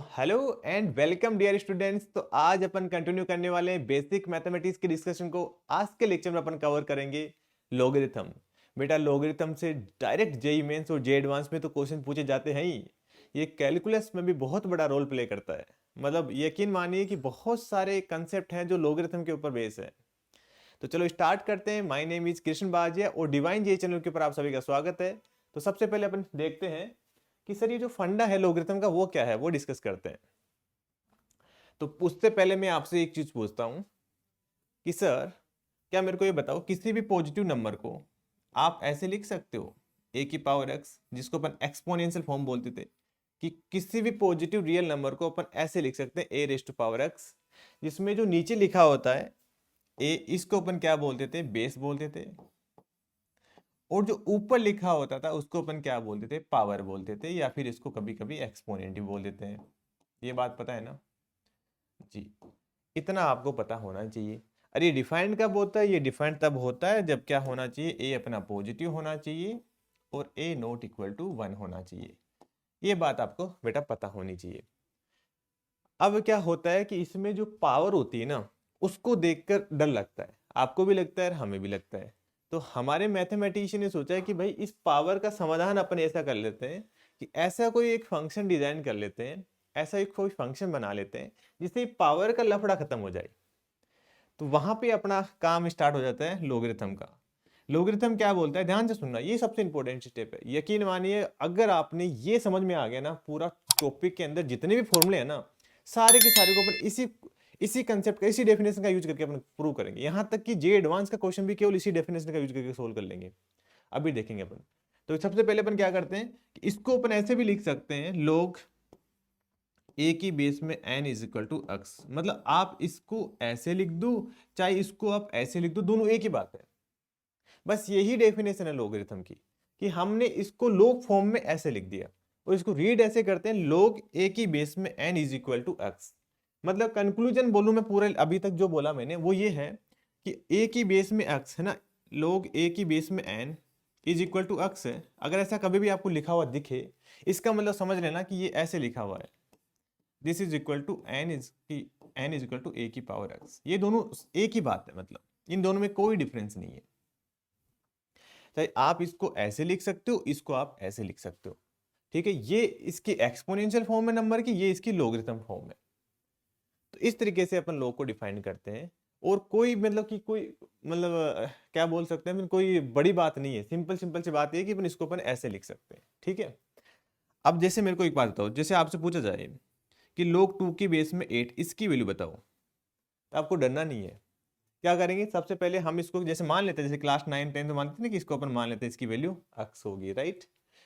Hello and welcome dear students. तो आज अपन continue करने वाले हैं बेसिक मैथमेटिक्स के डिस्कशन को। आज के लेक्चर में अपन कवर करेंगे लॉगरिथम। बेटा लॉगरिथम से डायरेक्ट जेई मेंस और जे एडवांस में तो क्वेश्चन पूछे जाते हैं ही, ये कैलकुलस में भी बहुत बड़ा रोल प्ले करता है। मतलब यकीन मानिए कि बहुत सारे कंसेप्ट हैं जो लॉगरिथम के ऊपर बेस है। तो चलो स्टार्ट करते हैं। माय नेम इज कृष्ण बाजिया और डिवाइन जे चैनल के ऊपर आप सभी का स्वागत है। तो सबसे पहले अपन देखते हैं कि सर ये जो फंडा है लॉगरिथम का वो क्या है, वो डिस्कस करते हैं। तो उससे पहले मैं आपसे एक चीज पूछता हूं कि सर क्या मेरे को ये बताओ, किसी भी पॉजिटिव नंबर को आप ऐसे लिख सकते हो ए की पावर एक्स, जिसको अपन एक्सपोनेंशियल फॉर्म बोलते थे, कि किसी भी पॉजिटिव रियल नंबर को अपन ऐसे लिख सकते हैं ए रेज टू पावर एक्स, जिसमें जो नीचे लिखा होता है ए, इसको अपन क्या बोलते थे, बेस बोलते थे, और जो ऊपर लिखा होता था उसको अपन क्या बोलते थे, पावर बोलते थे, या फिर इसको कभी कभी एक्सपोनेंट भी बोल देते हैं। ये बात पता है ना जी? इतना आपको पता होना चाहिए। अरे डिफाइंड कब होता है? ये डिफाइंड तब होता है जब क्या होना चाहिए, ए अपना पॉजिटिव होना चाहिए और ए नॉट इक्वल टू 1 होना चाहिए। ये बात आपको बेटा पता होनी चाहिए। अब क्या होता है कि इसमें जो पावर होती है ना, उसको देखकर डर लगता है, आपको भी लगता है, हमें भी लगता है। तो हमारे मैथमेटिशियन ने सोचा है कि भाई इस पावर का समाधान अपन ऐसा कर लेते हैं कि ऐसा कोई एक फंक्शन डिजाइन कर लेते हैं, ऐसा एक कोई फंक्शन बना लेते हैं जिससे पावर का लफड़ा खत्म हो जाए। तो वहां पे अपना काम स्टार्ट हो जाता है लॉगरिथम का। लॉगरिथम क्या बोलता है, ध्यान से सुनना, ये सबसे इंपॉर्टेंट स्टेप है। यकीन मानिए अगर आपने ये समझ में आ गया ना, पूरा टॉपिक के अंदर जितने भी फॉर्मूले हैं ना, सारे के सारे को अपन इसी इसी कंसेप्ट का, इसी डेफिनेशन का यूज करके अपन प्रूव करेंगे। यहां तक कि जे एडवांस का क्वेश्चन भी केवल इसी डेफिनेशन का यूज करके सोल्व कर लेंगे। अभी देखेंगे अपन। तो सबसे पहले अपन क्या करते हैं कि इसको अपन ऐसे भी लिख सकते हैं, log ए की बेस में n is equal to X. मतलब आप इसको ऐसे लिख दो, चाहे इसको आप ऐसे लिख दो, दोनों एक ही बात है। बस यही डेफिनेशन है लॉगरिथम की, कि हमने इसको log फॉर्म में ऐसे लिख दिया और इसको रीड ऐसे करते हैं, log ए की बेस में n is equal to X. मतलब कंक्लूजन बोलूं मैं, पूरा अभी तक जो बोला मैंने वो ये है कि a की बेस में x है ना, log a की बेस में n is equal to X है। अगर ऐसा कभी भी आपको लिखा हुआ दिखे, इसका मतलब समझ लेना कि ये ऐसे लिखा हुआ है, this is equal to n is equal to a की पावर एक्स। ये दोनों एक ही बात है, मतलब इन दोनों में कोई डिफरेंस नहीं है। चाहे आप इसको ऐसे लिख सकते हो, इसको आप ऐसे लिख सकते हो, ठीक है। ये इसकी एक्सपोनेंशियल फॉर्म है नंबर की, ये इसकी लॉगरिथम फॉर्म है। तो इस तरीके से अपन लॉग को डिफाइन करते हैं। और कोई मतलब कि कोई मतलब क्या बोल सकते हैं, कोई बड़ी बात नहीं है, सिंपल सिंपल सी बात है कि अपन इसको अपन ऐसे लिख सकते हैं, ठीक है। अब जैसे मेरे को एक बात बताओ, जैसे आपसे पूछा जाए कि log 2 की बेस में 8, इसकी वैल्यू बताओ, तो आपको डरना नहीं है। क्या करेंगे, सबसे पहले हम इसको जैसे मान लेते हैं, जैसे क्लास 9 10 में मानते हैं ना कि इसको अपन मान लेते हैं इसकी वैल्यू x होगी, राइट।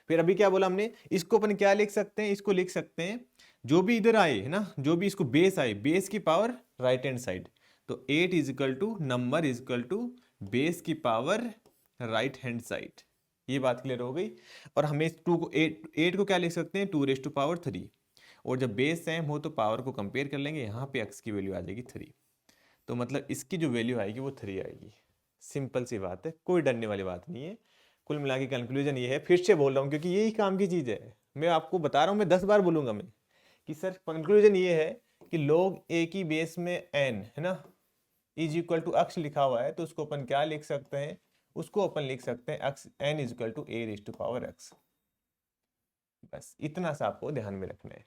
फिर अभी क्या बोला हमने, इसको अपन क्या लिख सकते हैं, इसको लिख सकते हैं जो भी इधर आए है ना, जो भी इसको बेस आए, बेस की पावर राइट हैंड साइड। तो 8 is equal to number is equal to base की पावर राइट हैंड साइड। ये बात क्लियर हो गई। और हमें 2 को 8 को क्या लिख सकते हैं, 2 रेज टू पावर 3। और जब बेस सेम हो तो पावर को कंपेयर कर लेंगे, यहाँ पे x की वैल्यू आ जाएगी 3। तो मतलब इसकी जो वैल्यू आएगी वो 3 आएगी। सिंपल सी बात है, कोई डरने वाली बात नहीं है। कुल मिला के कंक्लूजन ये है, फिर से बोल रहा हूँ क्योंकि यही काम की चीज़ है। मैं आपको बता रहा हूँ, मैं 10 बार बोलूंगा मैं, कि सर कंक्लूजन ये है कि log a की बेस में n है ना इज इक्वल टू x लिखा हुआ है, तो उसको अपन क्या लिख सकते हैं, उसको अपन लिख सकते हैं x n is equal to a raise to power x। बस इतना सा आपको ध्यान में रखना है।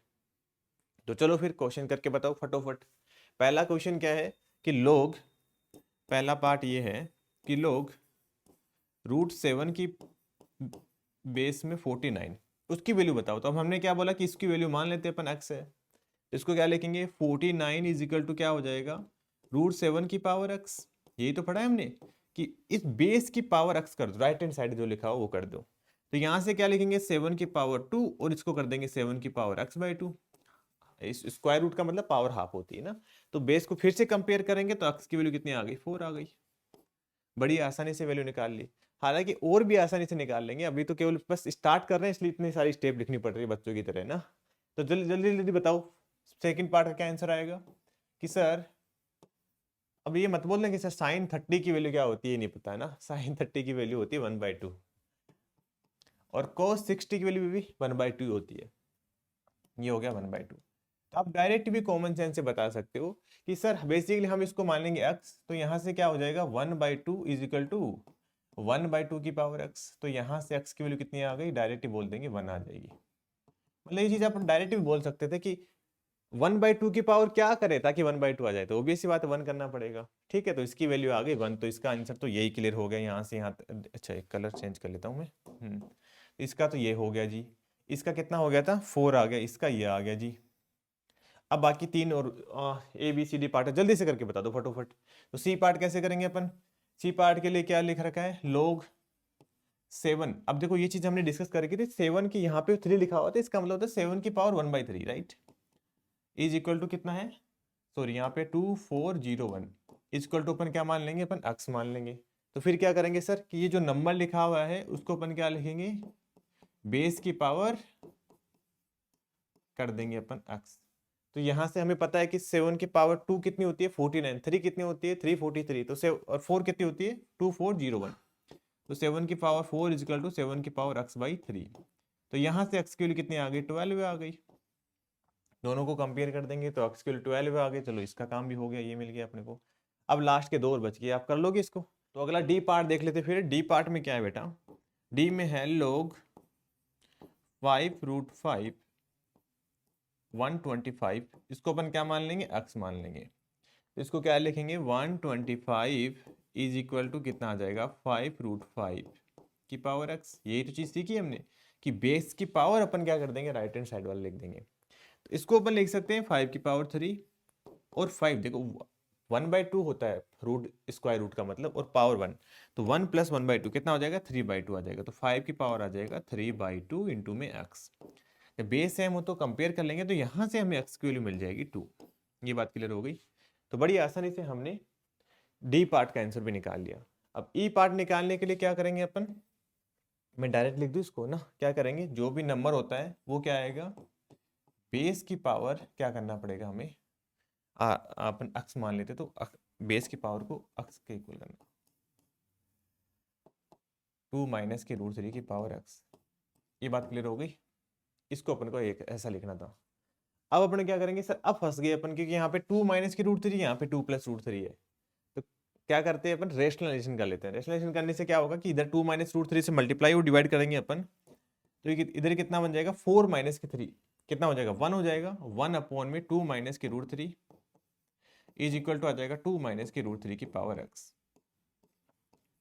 तो चलो फिर क्वेश्चन करके बताओ फटोफट। पहला क्वेश्चन क्या है कि लोग, पहला पार्ट ये है कि लोग √7 की बेस में 49, उसकी वैल्यू बताओ। तो अब हमने क्या बोला कि इसकी वैल्यू मान लेते हैं अपन x है, इसको क्या लिखेंगे, 49 इज इक्वल टू क्या हो जाएगा, √7 की पावर x। यही तो पढ़ा है हमने कि इस बेस की पावर x कर दो, राइट हैंड साइड जो लिखा हो वो कर दो। तो यहां से क्या लिखेंगे, 7 की पावर 2 और इसको कर देंगे 7 की पावर x/2। इस स्क्वायर रूट का मतलब पावर हाफ होती है ना। तो बेस को फिर से कंपेयर करेंगे तो x की वैल्यू कितनी आ गई, 4 आ गई। बड़ी आसानी से वैल्यू निकाल ली। हालांकि और भी आसानी से निकाल लेंगे, अभी तो केवल बस स्टार्ट कर रहे हैं इसलिए इतनी सारी स्टेप लिखनी पड़ रही है बच्चों की तरह ना। तो जल्दी जल्दी जल्दी बताओ सेकंड पार्ट का क्या आंसर आएगा। कि सर अब ये मत बोलना कि सर साइन 30 की वैल्यू क्या होती है, नहीं पता है ना। साइन 30 की वैल्यू होती है 1/2 और cos 60 की वैल्यू भी 1/2 होती है। ये हो गया 1/2। तो आप डायरेक्ट भी कॉमन सेंस से बता सकते हो कि सर बेसिकली हम इसको मान लेंगे x, तो यहाँ से क्या हो जाएगा 1/2 इज इक्वल टू 1/2 की पावर x। तो यहाँ से x की वैल्यू कितनी आ गई, डायरेक्ट ही बोल देंगे 1 आ जाएगी। मतलब ये चीज आप डायरेक्ट भी बोल सकते थे कि 1/2 की पावर क्या करे ताकि 1/2 आ जाए, तो ऑब्वियस सी बात है 1 करना पड़ेगा। ठीक है, तो इसकी वैल्यू आ गई 1, तो इसका आंसर तो यही क्लियर हो गया यहाँ से यहाँ अच्छा एक कलर चेंज कर लेता हूँ मैं। इसका तो ये हो गया जी। इसका कितना हो गया था 4 आ गया, इसका ये आ गया जी। अब बाकी 3 और ABCD पार्ट है, जल्दी से करके बता दो फटोफट। तो सी पार्ट कैसे करेंगे अपन, सी पार्ट के लिए क्या लिख रखा है log 7। अब देखो ये चीज हमने डिस्कस करके थी, 7 की यहाँ पे 3 लिखा हुआ था, इसका मतलब होता है 7 की power 1/3 right, is equal to कितना है, सॉरी यहाँ पे 2401 इज इक्वल टू अपन क्या मान लेंगे, अपन x मान लेंगे। तो फिर क्या करेंगे सर कि ये जो नंबर लिखा हुआ है उसको अपन क्या लिखेंगे, बेस की पावर कर देंगे अपन x। तो यहाँ से हमें पता है कि 7 की पावर 2 कितनी होती है 49, 3 कितनी होती है 343, तो से और 4 कितनी होती है 2401। तो 7 की पावर 4 इज इक्वल टू 7 की पावर x/3। तो यहाँ से x की वैल्यू कितनी आ गई 12 आ गई। दोनों को कंपेयर कर देंगे तो x की वैल्यू 12 आ गई। चलो इसका काम भी हो गया, ये मिल गया अपने को। अब लास्ट के 2 और बच गए, आप कर लोगे इसको। तो अगला डी पार्ट देख लेते। फिर डी पार्ट में क्या है बेटा, डी में है log 5√5 125, इसको अपन क्या मान लेंगे x मान लेंगे। तो इसको क्या लिखेंगे 125 इज इक्वल टू कितना आ जाएगा 5√5 की पावर x। यही तो चीज सीखी हमने कि बेस की पावर अपन क्या कर देंगे राइट हैंड साइड वाले लिख देंगे। तो इसको अपन लिख सकते हैं 5 की पावर 3 और 5 देखो 1/2 होता है रूट स्क्वायर रूट का मतलब, और पावर 1, तो 1 + 1/2 कितना हो जाएगा 3/2 आ जाएगा। तो 5 की पावर आ जाएगा 3/2 इंटू में x। बेस सेम हो तो कंपेयर कर लेंगे, तो यहाँ से हमें x की वैल्यू मिल जाएगी 2। ये बात क्लियर हो गई। तो बड़ी आसानी से हमने डी पार्ट का आंसर भी निकाल लिया। अब ई पार्ट निकालने के लिए क्या करेंगे अपन, मैं डायरेक्ट लिख दूं इसको ना, क्या करेंगे जो भी नंबर होता है वो क्या आएगा, बेस की पावर क्या करना पड़ेगा हमें, अपन x मान लेते तो बेस की पावर को x के इक्वल करना, 2 माइनस के √3 की पावर x। ये बात क्लियर हो गई। इसको अपन को एक ऐसा लिखना था। अब अपन क्या करेंगे सर, अब फंस गए अपन क्योंकि यहाँ पे 2 माइनस की √3, यहाँ पे 2 + √3 है। तो क्या करते हैं अपन रेशनलाइजेशन कर लेते हैं। रेशनलाइजेशन करने से क्या होगा कि इधर 2 माइनस √3 से मल्टीप्लाई और डिवाइड करेंगे अपन, तो इधर कितना बन जाएगा 4 माइनस के 3 कितना हो जाएगा 1 हो जाएगा। 1 में 2 माइनस के √3 इज इक्वल टू आ जाएगा 2 माइनस के √3 की पावर x।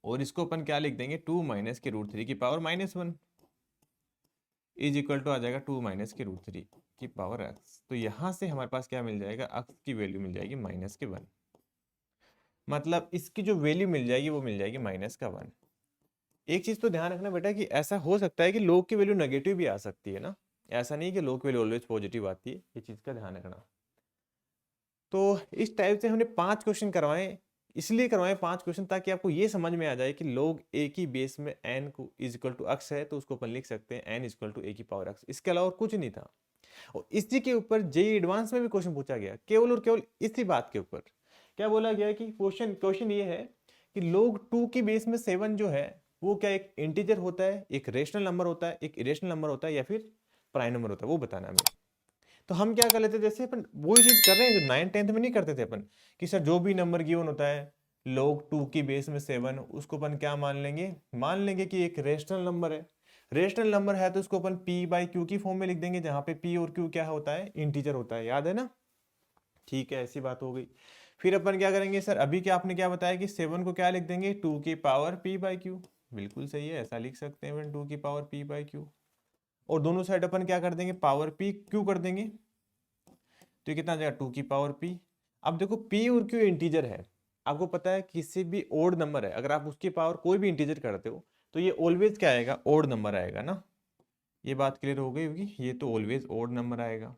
और इसको अपन क्या लिख देंगे 2 माइनस के √3 की पावर -1 इज इक्वल टू आ जाएगा 2 माइनस के √3 की पावर x। तो यहां से हमारे पास क्या मिल जाएगा, x की वैल्यू मिल जाएगी -1। मतलब इसकी जो वैल्यू मिल जाएगी वो मिल जाएगी -1। एक चीज तो ध्यान रखना बेटा कि ऐसा हो सकता है कि log की वैल्यू नेगेटिव भी आ सकती है ना, ऐसा नहीं कि log की वैल्यू ऑलवेज पॉजिटिव आती है, ये चीज का ध्यान रखना। तो इस टाइप से हमने 5 क्वेश्चन करवाए, इसलिए करवाए 5 क्वेश्चन ताकि आपको ये समझ में आ जाए कि log a की बेस में n को इज इक्वल टू x है, तो उसको अपन लिख सकते हैं n is equal to a की पावर x। इसके अलावा और कुछ नहीं था। और इसी के ऊपर जेईई एडवांस में भी क्वेश्चन पूछा गया, केवल और केवल इसी बात के ऊपर। क्या बोला गया कि क्वेश्चन ये है कि log 2 की बेस में 7 जो है वो क्या एक इंटीजर होता है, एक रेशनल नंबर होता है, एक इरेशनल नंबर होता है, या फिर प्राइम नंबर होता है, वो बताना हमें। तो हम क्या कर लेते जैसे अपन वही चीज कर रहे हैं जो 9th 10th में नहीं करते थे अपन, कि सर जो भी नंबर गिवन होता है log 2 की बेस में 7, उसको अपन क्या मान लेंगे कि एक रेशनल नंबर है। रेशनल नंबर है तो उसको अपन p/q की फॉर्म में लिख देंगे, जहां पे p और q क्या होता है इंटीजर होता है, याद है ना। ठीक है, ऐसी बात हो गई। फिर अपन क्या करेंगे सर, अभी क्या आपने क्या बताया कि 7 को क्या लिख देंगे 2 की पावर p/q। बिल्कुल सही है, ऐसा लिख सकते हैं 2 की पावर p/q। और दोनों साइड अपन क्या कर देंगे पावर p q कर देंगे, तो ये कितना आ जाएगा 2 की पावर p। अब देखो p और q इंटीजर है, आपको पता है किसी भी ओड नंबर है अगर आप उसकी पावर कोई भी इंटीजर करते हो तो ये ऑलवेज क्या आएगा ओड नंबर आएगा ना। ये बात क्लियर हो गई होगी, ये तो ऑलवेज ओड नंबर आएगा।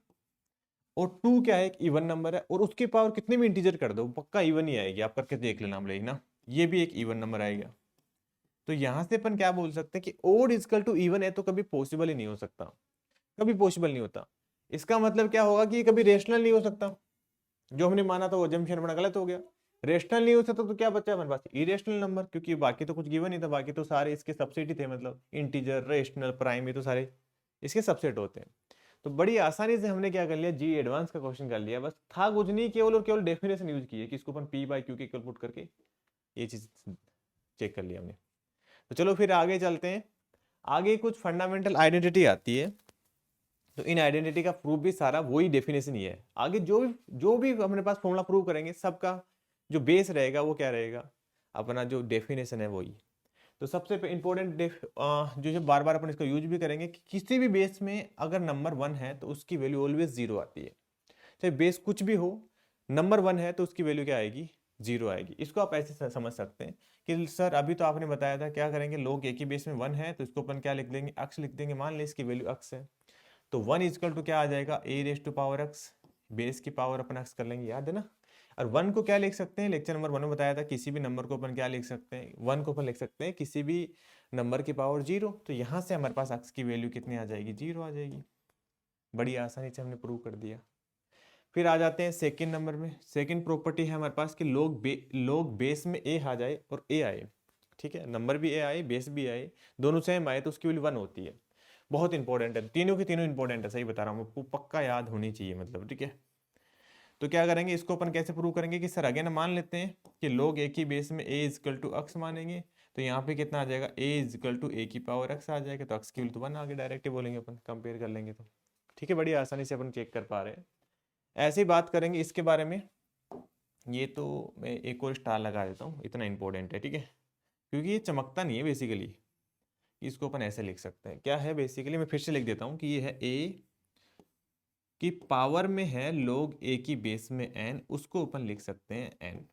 और 2 क्या है एक इवन नंबर है, और उसकी पावर कितने भी इंटीजर कर दो पक्का इवन ही आएगी, आप करके देख लेना हम ना, ये भी एक इवन नंबर आएगा। तो यहां से अपन क्या बोल सकते हैं कि ओड इक्वल टू इवन है तो कभी पॉसिबल ही नहीं हो सकता, कभी पॉसिबल नहीं होता। इसका मतलब क्या होगा कि ये कभी रेशनल नहीं हो सकता, जो हमने माना था वो अजम्पशन अपना गलत हो गया। रेशनल नहीं हो सकता तो क्या बचा हमारे पास इरेशनल नंबर, क्योंकि बाकी तो कुछ गिवन नहीं था, बाकी तो सारे इसके सबसेट ही थे, मतलब इंटीजर रेशनल प्राइम ये तो सारे इसके सबसेट होते हैं। तो बड़ी आसानी से हमने क्या कर लिया, जी एडवांस का क्वेश्चन कर लिया, बस था कुछ नहीं, केवल और केवल डेफिनेशन यूज की है कि इसको अपन पी बाई क्यू के इक्वल पुट करके ये चीज चेक कर लिया हमने। तो चलो फिर आगे चलते हैं। आगे कुछ फंडामेंटल आइडेंटिटी आती है, तो इन आइडेंटिटी का प्रूफ भी सारा वही डेफिनेशन ही है। आगे जो भी अपने पास फॉर्मूला प्रूव करेंगे सबका जो बेस रहेगा वो क्या रहेगा, अपना जो डेफिनेशन है वही। तो सबसे इंपॉर्टेंट जो बार बार अपन इसको यूज भी करेंगे कि किसी भी बेस में अगर नंबर 1 है तो उसकी वैल्यू ऑलवेज 0 आती है। चाहे बेस कुछ भी हो, नंबर 1 है तो उसकी वैल्यू क्या आएगी, 0 आएगी। इसको आप ऐसे समझ सकते हैं कि सर अभी तो आपने बताया था क्या करेंगे, लोग एक ही बेस में 1 है तो इसको अपन क्या लिख देंगे, अक्स लिख देंगे। मान लें इसकी वैल्यू अक्स है तो 1 इजकल टू क्या आ जाएगा, a raise to power x, base की पावर अपन एक्स कर लेंगे, याद है ना। और 1 को क्या लिख सकते हैं, लेक्चर नंबर 1 में बताया था किसी भी नंबर को अपन क्या लिख सकते हैं, 1 को अपन लिख सकते हैं किसी भी नंबर की पावर 0। तो यहाँ से हमारे पास एक्स की वैल्यू कितनी आ जाएगी, 0 आ जाएगी। बड़ी आसानी से हमने प्रूव कर दिया। फिर आ जाते हैं सेकंड नंबर में। सेकंड प्रॉपर्टी है हमारे पास कि लोग बेस में ए आ जाए और ए आए, ठीक है, नंबर भी ए आए बेस भी आए, दोनों सेम आए तो उसकी वैल्यू 1 होती है। बहुत इंपॉर्टेंट है, तीनों के तीनों इंपॉर्टेंट है, सही बता रहा हूँ, पक्का याद होनी चाहिए मतलब, ठीक है। तो क्या करेंगे, इसको अपन कैसे प्रूव करेंगे कि सर अगेन मान लेते हैं कि लोग एक ही बेस में ए इजकल टू अक्स मानेंगे, तो यहाँ पे कितना आ जाएगा, ए इजकल टू ए की पावर एक्स आ जाएगा, तो अक्स की वैल्यू तो 1 आगे डायरेक्ट ही बोलेंगे अपन, कंपेयर कर लेंगे तो, ठीक है। बड़ी आसानी से अपन चेक कर पा रहे हैं। ऐसे ही बात करेंगे इसके बारे में। ये तो मैं एक और स्टार लगा देता हूँ, इतना इंपॉर्टेंट है, ठीक है, क्योंकि ये चमकता नहीं है बेसिकली। इसको अपन ऐसे लिख सकते हैं, क्या है बेसिकली, मैं फिर से लिख देता हूँ कि ये है ए की पावर में है लोग ए की बेस में एन, उसको अपन लिख सकते हैं एन।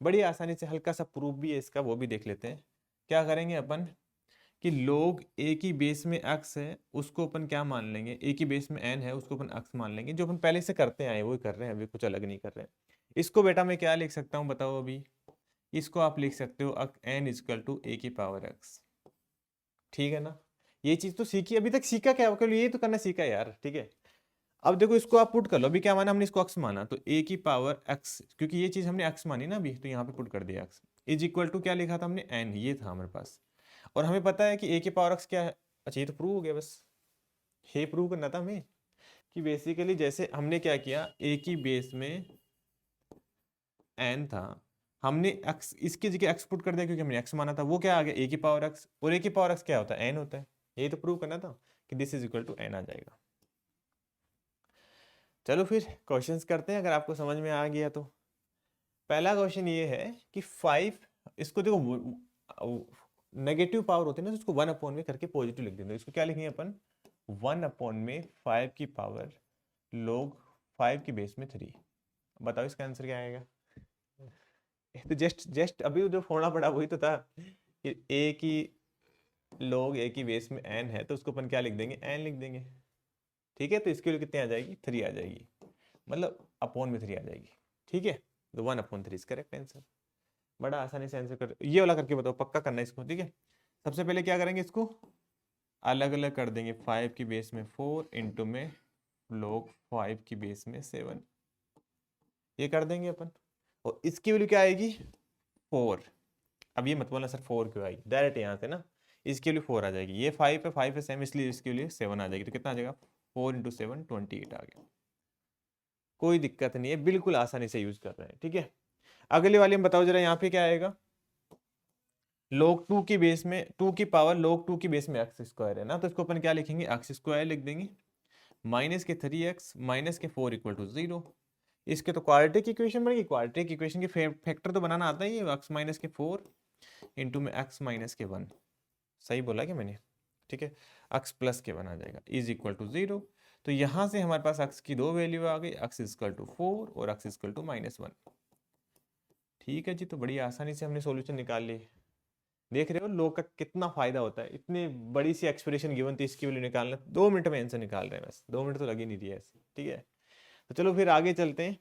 बड़ी आसानी से हल्का सा प्रूफ भी है इसका, वो भी देख लेते हैं। क्या करेंगे अपन कि लोग ए की बेस में एक्स है उसको अपन क्या मान लेंगे, ए की बेस में एन है उसको अपन एक्स मान लेंगे, जो अपन पहले से करते आए वो कर रहे हैं, अभी कुछ अलग नहीं कर रहे हैं। इसको बेटा मैं क्या लिख सकता हूँ बताओ अभी, इसको आप लिख सकते हो एन इजकल टू ए की पावर एक्स, ठीक है ना। ये चीज तो सीखी, अभी तक सीखा क्या, ये तो करना सीखा यार, ठीक है। अब देखो इसको आप पुट कर लो, अभी क्या माना हमने, इसको एक्स माना, तो ए की पावर एक्स, क्योंकि ये चीज हमने एक्स मानी ना अभी, तो यहाँ पे पुट कर दिया एक्स इज इक्वल टू क्या लिखा था हमने, एन, ये था हमारे पास। और हमें पता है कि ए की पावर एक्स क्या है, अच्छा ये तो प्रूव हो गया, बस ये प्रूव करना था हमें कि बेसिकली जैसे हमने क्या किया, ए की बेस में एन था, हमने एक्स इसकी जगह एक्स पुट कर दिया क्योंकि हमने एक्स माना था, वो क्या आ गया, ए की पावर एक्स, और ए की पावर एक्स क्या होता है, एन होता है। यही तो प्रूव करना था कि this is equal to n आ जाएगा। चलो फिर क्वेश्चंस करते हैं, अगर आपको समझ में आ गया तो। पहला क्वेश्चन ये है कि 5, इसको देखो नेगेटिव पावर होती है ना, तो उसको 1 अपॉन में करके पॉजिटिव लिख देंगे। इसको क्या लिखेंगे अपन, 1 अपॉन में 5 की पावर लोग 5 की बेस में 3। बताओ इसका आंसर क्या आएगा। तो जस्ट जस्ट अभी जो फोड़ा पड़ा वही तो था कि ए की लोग ए की बेस में एन है तो उसको अपन क्या लिख देंगे, एन लिख देंगे, ठीक है। तो इसके लिए कितनी आ जाएगी, 3 आ जाएगी, मतलब अपॉन में 3 आ जाएगी, ठीक है। तो 1/3 इज करेक्ट आंसर। बड़ा आसानी से आंसर कर, ये वाला करके बताओ, पक्का करना इसको, ठीक है। सबसे पहले क्या करेंगे, इसको अलग अलग कर देंगे, 5 की बेस में 4 इंटू में लोग 5 की बेस में 7, ये कर देंगे अपन। और इसकी वैल्यू क्या आएगी, 4। अब ये मत बोलना सर 4 क्यों आएगी, डायरेक्ट यहाँ से ना इसकी वैल्यू 4 आ जाएगी, ये 5 है, 5 है सेम, इसलिए इसकी वैल्यू 7 आ जाएगी। तो कितना आ जाएगा, 4 इंटू 7 28 आ गया। कोई दिक्कत नहीं है, बिल्कुल आसानी से यूज कर रहे हैं, ठीक है। अगले वाले में बताओ जरा, यहाँ पे क्या आएगा, log 2 की बेस में 2 की पावर log 2 की बेस में एक्स स्क्वायर है ना, तो इसको अपन क्या लिखेंगे, एक्स स्क्वायर लिख देंगे, माइनस के 3x माइनस के 4 इक्वल टू 0। इसके तो क्वाड्रेटिक इक्वेशन बनेगी, क्वाड्रेटिक इक्वेशन के फैक्टर तो बनाना आता ही है, एक्स माइनस के 4 इंटू में एक्स माइनस के 1, सही बोला क्या मैंने, ठीक है, एक्स प्लस के 1 आ जाएगा इज इक्वल टू 0। तो यहाँ से हमारे पास एक्स की 2 वैल्यू आ गई, एक्स इक्वल टू 4 और एक्स इक्वल टू -1, ठीक है जी। तो बड़ी आसानी से हमने सॉल्यूशन निकाल ली। देख रहे हो लोग का कितना फायदा होता है, इतनी बड़ी सी एक्सप्रेशन गिवन थी, इसकी वैल्यू निकालना 2 मिनट में आंसर निकाल रहे हैं, बस 2 मिनट तो लग ही नहीं रही है ऐसे, ठीक है। तो चलो फिर आगे चलते हैं।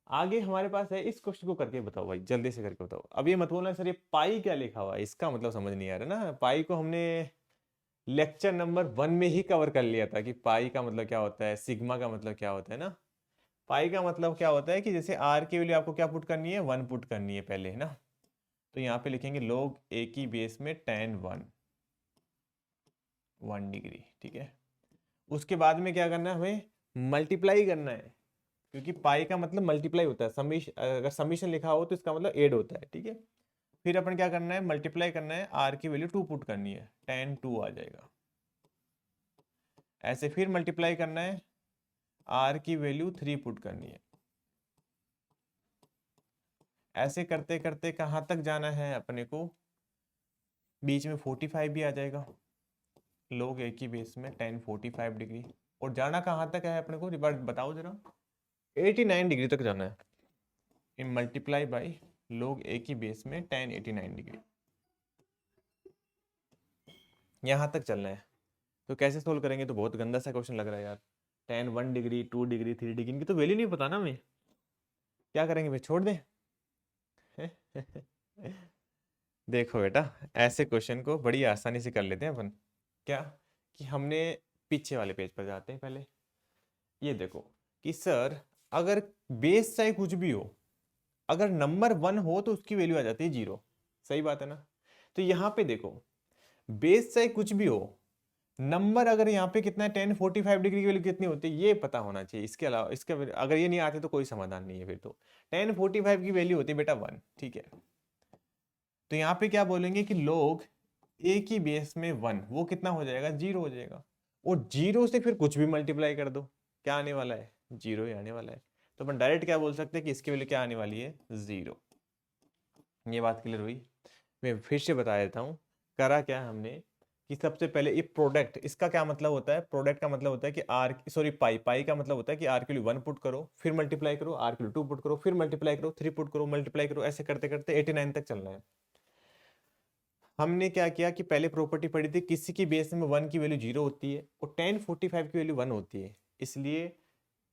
आगे हमारे पास है, इस क्वेश्चन को करके बताओ भाई, जल्दी से करके बताओ। अब ये मत बोलना सर ये पाई क्या लिखा हुआ है, इसका मतलब समझ नहीं आ रहा ना। पाई को हमने लेक्चर नंबर 1 में ही कवर कर लिया था कि पाई का मतलब क्या होता है, सिग्मा का मतलब क्या होता है ना। पाई का मतलब क्या होता है कि जैसे आर की वैल्यू आपको क्या पुट करनी है, 1 पुट करनी है पहले, है ना। तो यहाँ पे लिखेंगे log a की बेस में tan 1 डिग्री, ठीक है। उसके बाद में क्या करना है, हमें मल्टीप्लाई करना है, क्योंकि पाई का मतलब मल्टीप्लाई होता है, समीशन, अगर समीशन लिखा हो तो इसका मतलब ऐड होता है, ठीक है। फिर अपन क्या करना है, मल्टीप्लाई करना है, आर की वैल्यू 2 पुट करनी है, tan 2 आ जाएगा। ऐसे फिर मल्टीप्लाई करना है, आर की वैल्यू 3 पुट करनी है। ऐसे करते करते कहाँ तक जाना है अपने को, बीच में 45 भी आ जाएगा, लोग एक ही बेस में tan 45 डिग्री। और जाना कहाँ तक है अपने को, रिवर्स बताओ जरा, 89 डिग्री तक जाना है, इन मल्टीप्लाई बाई लोग एक ही बेस में tan 89 डिग्री, यहाँ तक चलना है। तो कैसे सोल्व करेंगे, तो बहुत गंदा सा क्वेश्चन लग रहा है यार, tan 1 डिग्री, 2 डिग्री, 3 डिग्री, इनकी तो वैल्यू नहीं पता ना हमें, क्या करेंगे भाई, छोड़ दें। देखो बेटा, ऐसे क्वेश्चन को बड़ी आसानी से कर लेते हैं अपन। क्या कि हमने पीछे वाले पेज पर जाते हैं पहले। ये देखो कि सर अगर बेस चाहे कुछ भी हो, अगर नंबर 1 हो तो उसकी वैल्यू आ जाती है 0, सही बात है ना। तो यहाँ पे देखो, बेस चाहे कुछ भी हो, नंबर अगर यहाँ पे कितना है, tan 45 डिग्री की वैल्यू कितनी होती है ये पता होना चाहिए। इसके अलावा अगर ये नहीं आते तो कोई समाधान नहीं है फिर तो। tan 45 की वैल्यू होती है बेटा 1, ठीक है। तो यहाँ पे क्या बोलेंगे कि लोग एक ही बेस में 1, वो कितना हो जाएगा, 0 हो जाएगा। और 0 से फिर कुछ भी मल्टीप्लाई कर दो, क्या आने वाला है, 0 ही आने वाला है। तो अपन डायरेक्ट क्या बोल सकते हैं कि इसकी वैल्यू क्या आने वाली है, 0। ये बात क्लियर हुई। मैं फिर से बता देता हूँ, करा क्या हमने कि सबसे पहले ये प्रोडक्ट, इसका क्या मतलब होता है, प्रोडक्ट का मतलब होता है कि पाई का मतलब होता है कि आर के लिए 1 पुट करो, फिर मल्टीप्लाई करो, आर के लिए 2 पुट करो, फिर मल्टीप्लाई करो, 3 पुट करो, मल्टीप्लाई करो, ऐसे करते करते 89 तक चलना है। हमने क्या किया कि पहले प्रॉपर्टी पढ़ी थी, किसी की बेस में 1 की वैल्यू 0 होती है और tan 45 की वैल्यू 1 होती है, इसलिए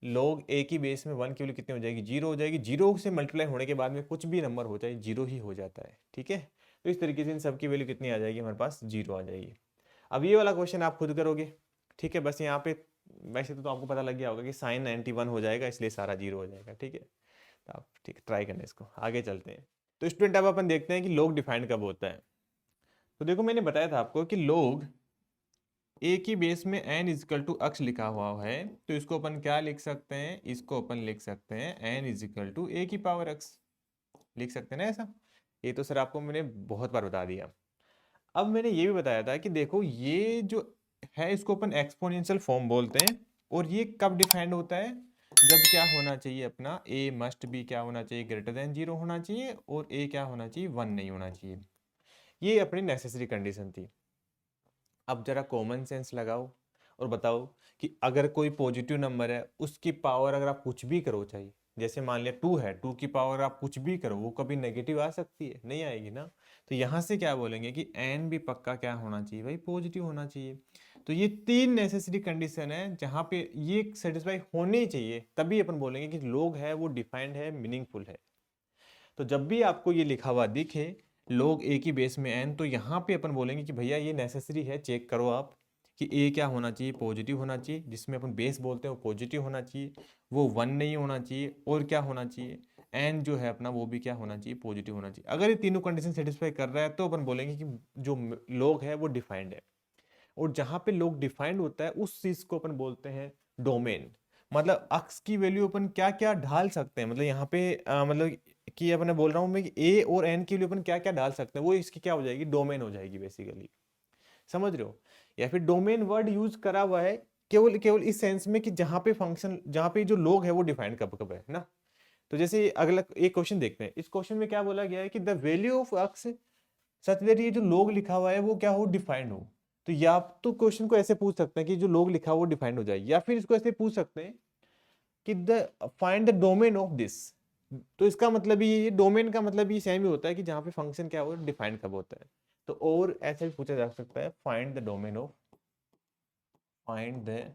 लोग एक ही बेस में 1 की वैल्यू कितनी हो जाएगी, 0 हो जाएगी। 0 से मल्टीप्लाई होने के बाद में कुछ भी नंबर हो जाए 0 ही हो जाता है, ठीक है। तो इस तरीके से इन सबकी वैल्यू कितनी आ जाएगी हमारे पास, 0 आ जाएगी। अब ये वाला क्वेश्चन आप खुद करोगे, ठीक है। बस यहाँ पे वैसे तो आपको पता लग गया होगा कि साइन 91 हो जाएगा, इसलिए सारा 0 हो जाएगा, ठीक है। तो आप ठीक ट्राई करना इसको, आगे चलते हैं। तो स्टूडेंट अब अपन देखते हैं कि लोग डिफाइंड कब होता है। तो देखो मैंने बताया था आपको कि लोग एक ही बेस में n इजिकल टू अक्स लिखा हुआ है, तो इसको अपन क्या लिख सकते हैं, इसको अपन लिख सकते हैं n इजिकल टू a की पावर x, लिख सकते हैं ना ऐसा। ये तो सर आपको मैंने बहुत बार बता दिया। अब मैंने ये भी बताया था कि देखो ये जो है इसको अपन एक्सपोनेंशियल फॉर्म बोलते हैं, और ये कब डिफाइंड होता है, जब क्या होना चाहिए अपना, a मस्ट भी क्या होना चाहिए, ग्रेटर देन 0 होना चाहिए, और a क्या होना चाहिए, 1 नहीं होना चाहिए। ये अपनी नेसेसरी कंडीशन थी। अब जरा कॉमन सेंस लगाओ और बताओ कि अगर कोई पॉजिटिव नंबर है, उसकी पावर अगर आप कुछ भी करो, चाहिए जैसे मान लिया 2 है, 2 की पावर आप कुछ भी करो, वो कभी नेगेटिव आ सकती है, नहीं आएगी ना। तो यहाँ से क्या बोलेंगे कि एन भी पक्का क्या होना चाहिए भाई, पॉजिटिव होना चाहिए। तो ये 3 नेसेसरी कंडीशन है जहाँ पे ये सेटिस्फाई होने ही चाहिए, तभी अपन बोलेंगे कि लोग है वो डिफाइंड है, मीनिंगफुल है। तो जब भी आपको ये लिखा हुआ दिखे लोग एक ही बेस में एन, तो यहाँ पे अपन बोलेंगे कि भैया ये नेसेसरी है, चेक करो आप कि ए क्या होना चाहिए, पॉजिटिव होना चाहिए, जिसमें अपन बेस बोलते हैं वो पॉजिटिव होना चाहिए, वो 1 नहीं होना चाहिए, और क्या होना चाहिए, एन जो है अपना वो भी क्या होना चाहिए, पॉजिटिव होना चाहिए। अगर ये तीनों कंडीशन सेटिस्फाई कर रहा है तो अपन बोलेंगे कि जो लोग है वो डिफाइंड है। और जहां पे लोग डिफाइंड होता है उस चीज को अपन बोलते हैं डोमेन। मतलब अक्स की वैल्यू अपन क्या क्या ढाल सकते हैं, मतलब यहाँ पे मतलब कि अपन बोल रहा हूँ मैं कि ए और एन की वैल्यू अपन क्या क्या डाल सकते हैं, वो इसकी क्या हो जाएगी, डोमेन हो जाएगी बेसिकली, समझ रहे हो। या फिर डोमेन वर्ड यूज करा हुआ है केवल केवल इस सेंस में कि जहां पे फंक्शन, जहां पे जो लोग है वो डिफाइंड कब कब है ना। तो जैसे अगला एक क्वेश्चन देखते हैं, इस क्वेश्चन में क्या बोला गया है कि the value of X such that ये जो लोग लिखा हुआ है वो क्या हो, डिफाइंड हो। तो या तो क्वेश्चन को ऐसे पूछ सकते हैं कि जो लोग लिखा हुआ वो डिफाइंड हो जाए, या फिर इसको ऐसे पूछ सकते हैं कि the find the domain of this. तो इसका मतलब ये डोमेन का मतलब ये सेम ही होता है कि जहां पे फंक्शन क्या हो, डिफाइंड कब होता है। तो और ऐसे भी पूछा जा सकता है, find the domain of, find the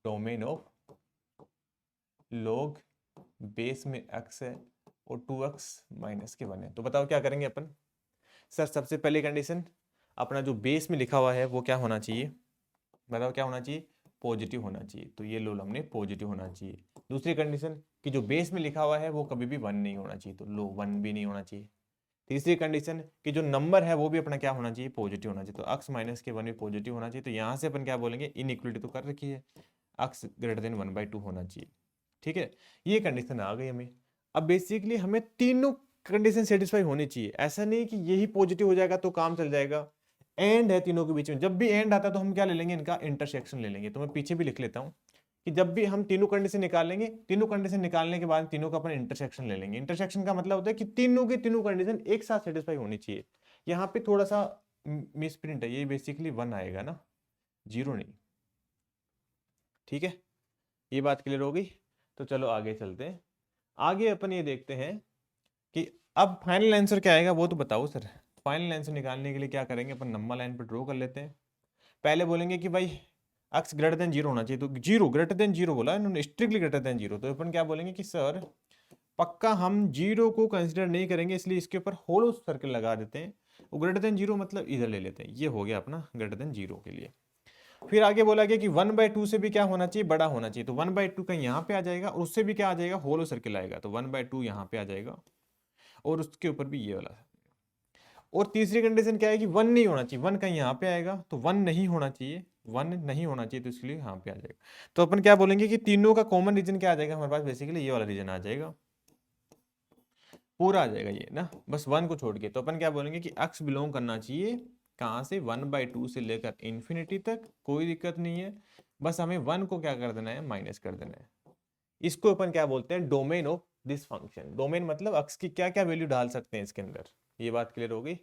domain of लोग बेस में x है और 2x माइनस के 1 है। तो बताओ क्या करेंगे अपन। सर सबसे पहली कंडीशन, अपना जो बेस में लिखा हुआ है वो क्या होना चाहिए, बताओ क्या होना चाहिए, पॉजिटिव होना चाहिए। तो ये लो हमने पॉजिटिव होना चाहिए। दूसरी कंडीशन कि जो बेस में लिखा हुआ है वो कभी भी 1 नहीं होना चाहिए, तो लो 1 भी नहीं होना चाहिए। तीसरी कंडीशन कि जो नंबर है वो भी अपना क्या होना चाहिए, पॉजिटिव होना चाहिए। तो x माइनस के 1 भी पॉजिटिव होना चाहिए। तो यहाँ से अपन क्या बोलेंगे, इनइक्वलिटी तो कर रखी है, x ग्रेटर देन 1/2 होना चाहिए। ठीक है, ये कंडीशन आ गई हमें। अब बेसिकली हमें तीनों कंडीशन सेटिस्फाई होनी चाहिए। ऐसा नहीं कि यही पॉजिटिव हो जाएगा तो काम चल जाएगा। एंड है तीनों के बीच में, जब भी एंड आता है तो हम क्या ले लेंगे, इनका इंटरसेक्शन ले लेंगे। तो मैं पीछे भी लिख लेता हूँ कि जब भी हम तीनों कंडीशन निकालेंगे, तीनों कंडीशन निकालने के बाद तीनों का अपन इंटरसेक्शन ले लेंगे। इंटरसेक्शन का मतलब होता है कि तीनों की तीनों कंडीशन एक साथ सेटिस्फाई होनी चाहिए। यहाँ पे थोड़ा सा मिसप्रिंट है, ये बेसिकली 1 आएगा ना, 0 नहीं। ठीक है, ये बात क्लियर हो गई। तो चलो आगे चलते हैं। आगे अपन ये देखते हैं कि अब फाइनल आंसर क्या आएगा वो तो बताओ सर। फाइनल आंसर निकालने के लिए क्या करेंगे, अपन नंबर लाइन पर ड्रॉ कर लेते हैं। पहले बोलेंगे कि भाई x ग्रेटर देन 0 होना चाहिए। तो 0 ग्रेटर देन 0 बोला इन्होंने, स्ट्रिक्टली ग्रेटर देन 0। तो अपन क्या बोलेंगे कि सर पक्का हम 0 को कंसिडर नहीं करेंगे, इसलिए इसके ऊपर होलो सर्कल लगा देते हैं। वो ग्रेटर देन 0 मतलब इधर ले लेते हैं। ये हो गया अपना ग्रेटर देन 0 के लिए। फिर आगे बोला गया कि 1/2 से भी क्या होना चाहिए, बड़ा होना चाहिए। तो 1/2 का यहाँ पे आ जाएगा, और उससे भी क्या आ जाएगा, होलो सर्कल आएगा। तो 1/2 यहाँ पे आ जाएगा, और उसके ऊपर भी ये वाला। और तीसरी कंडीशन क्या है कि 1 नहीं होना चाहिए। 1 कहीं यहाँ पे आएगा, तो 1 नहीं होना चाहिए, 1 नहीं होना चाहिए, तो इसलिए यहाँ पे आ जाएगा। तो अपन क्या बोलेंगे कि तीनों का कॉमन रीजन क्या आ जाएगा हमारे पास, बेसिकली ये वाला रीजन आ जाएगा, पूरा आ जाएगा ये ना, बस 1 को छोड़ के। तो अपन क्या बोलेंगे कि x बिलोंग करना चाहिए कहाँ से, 1/2 से लेकर इन्फिनिटी तक, कोई दिक्कत नहीं है। बस हमें 1 को क्या कर देना है, माइनस कर देना है। इसको अपन क्या बोलते हैं, domain of this function. Domain मतलब x की क्या क्या वैल्यू डाल सकते हैं इसके अंदर। ये बात क्लियर हो गई।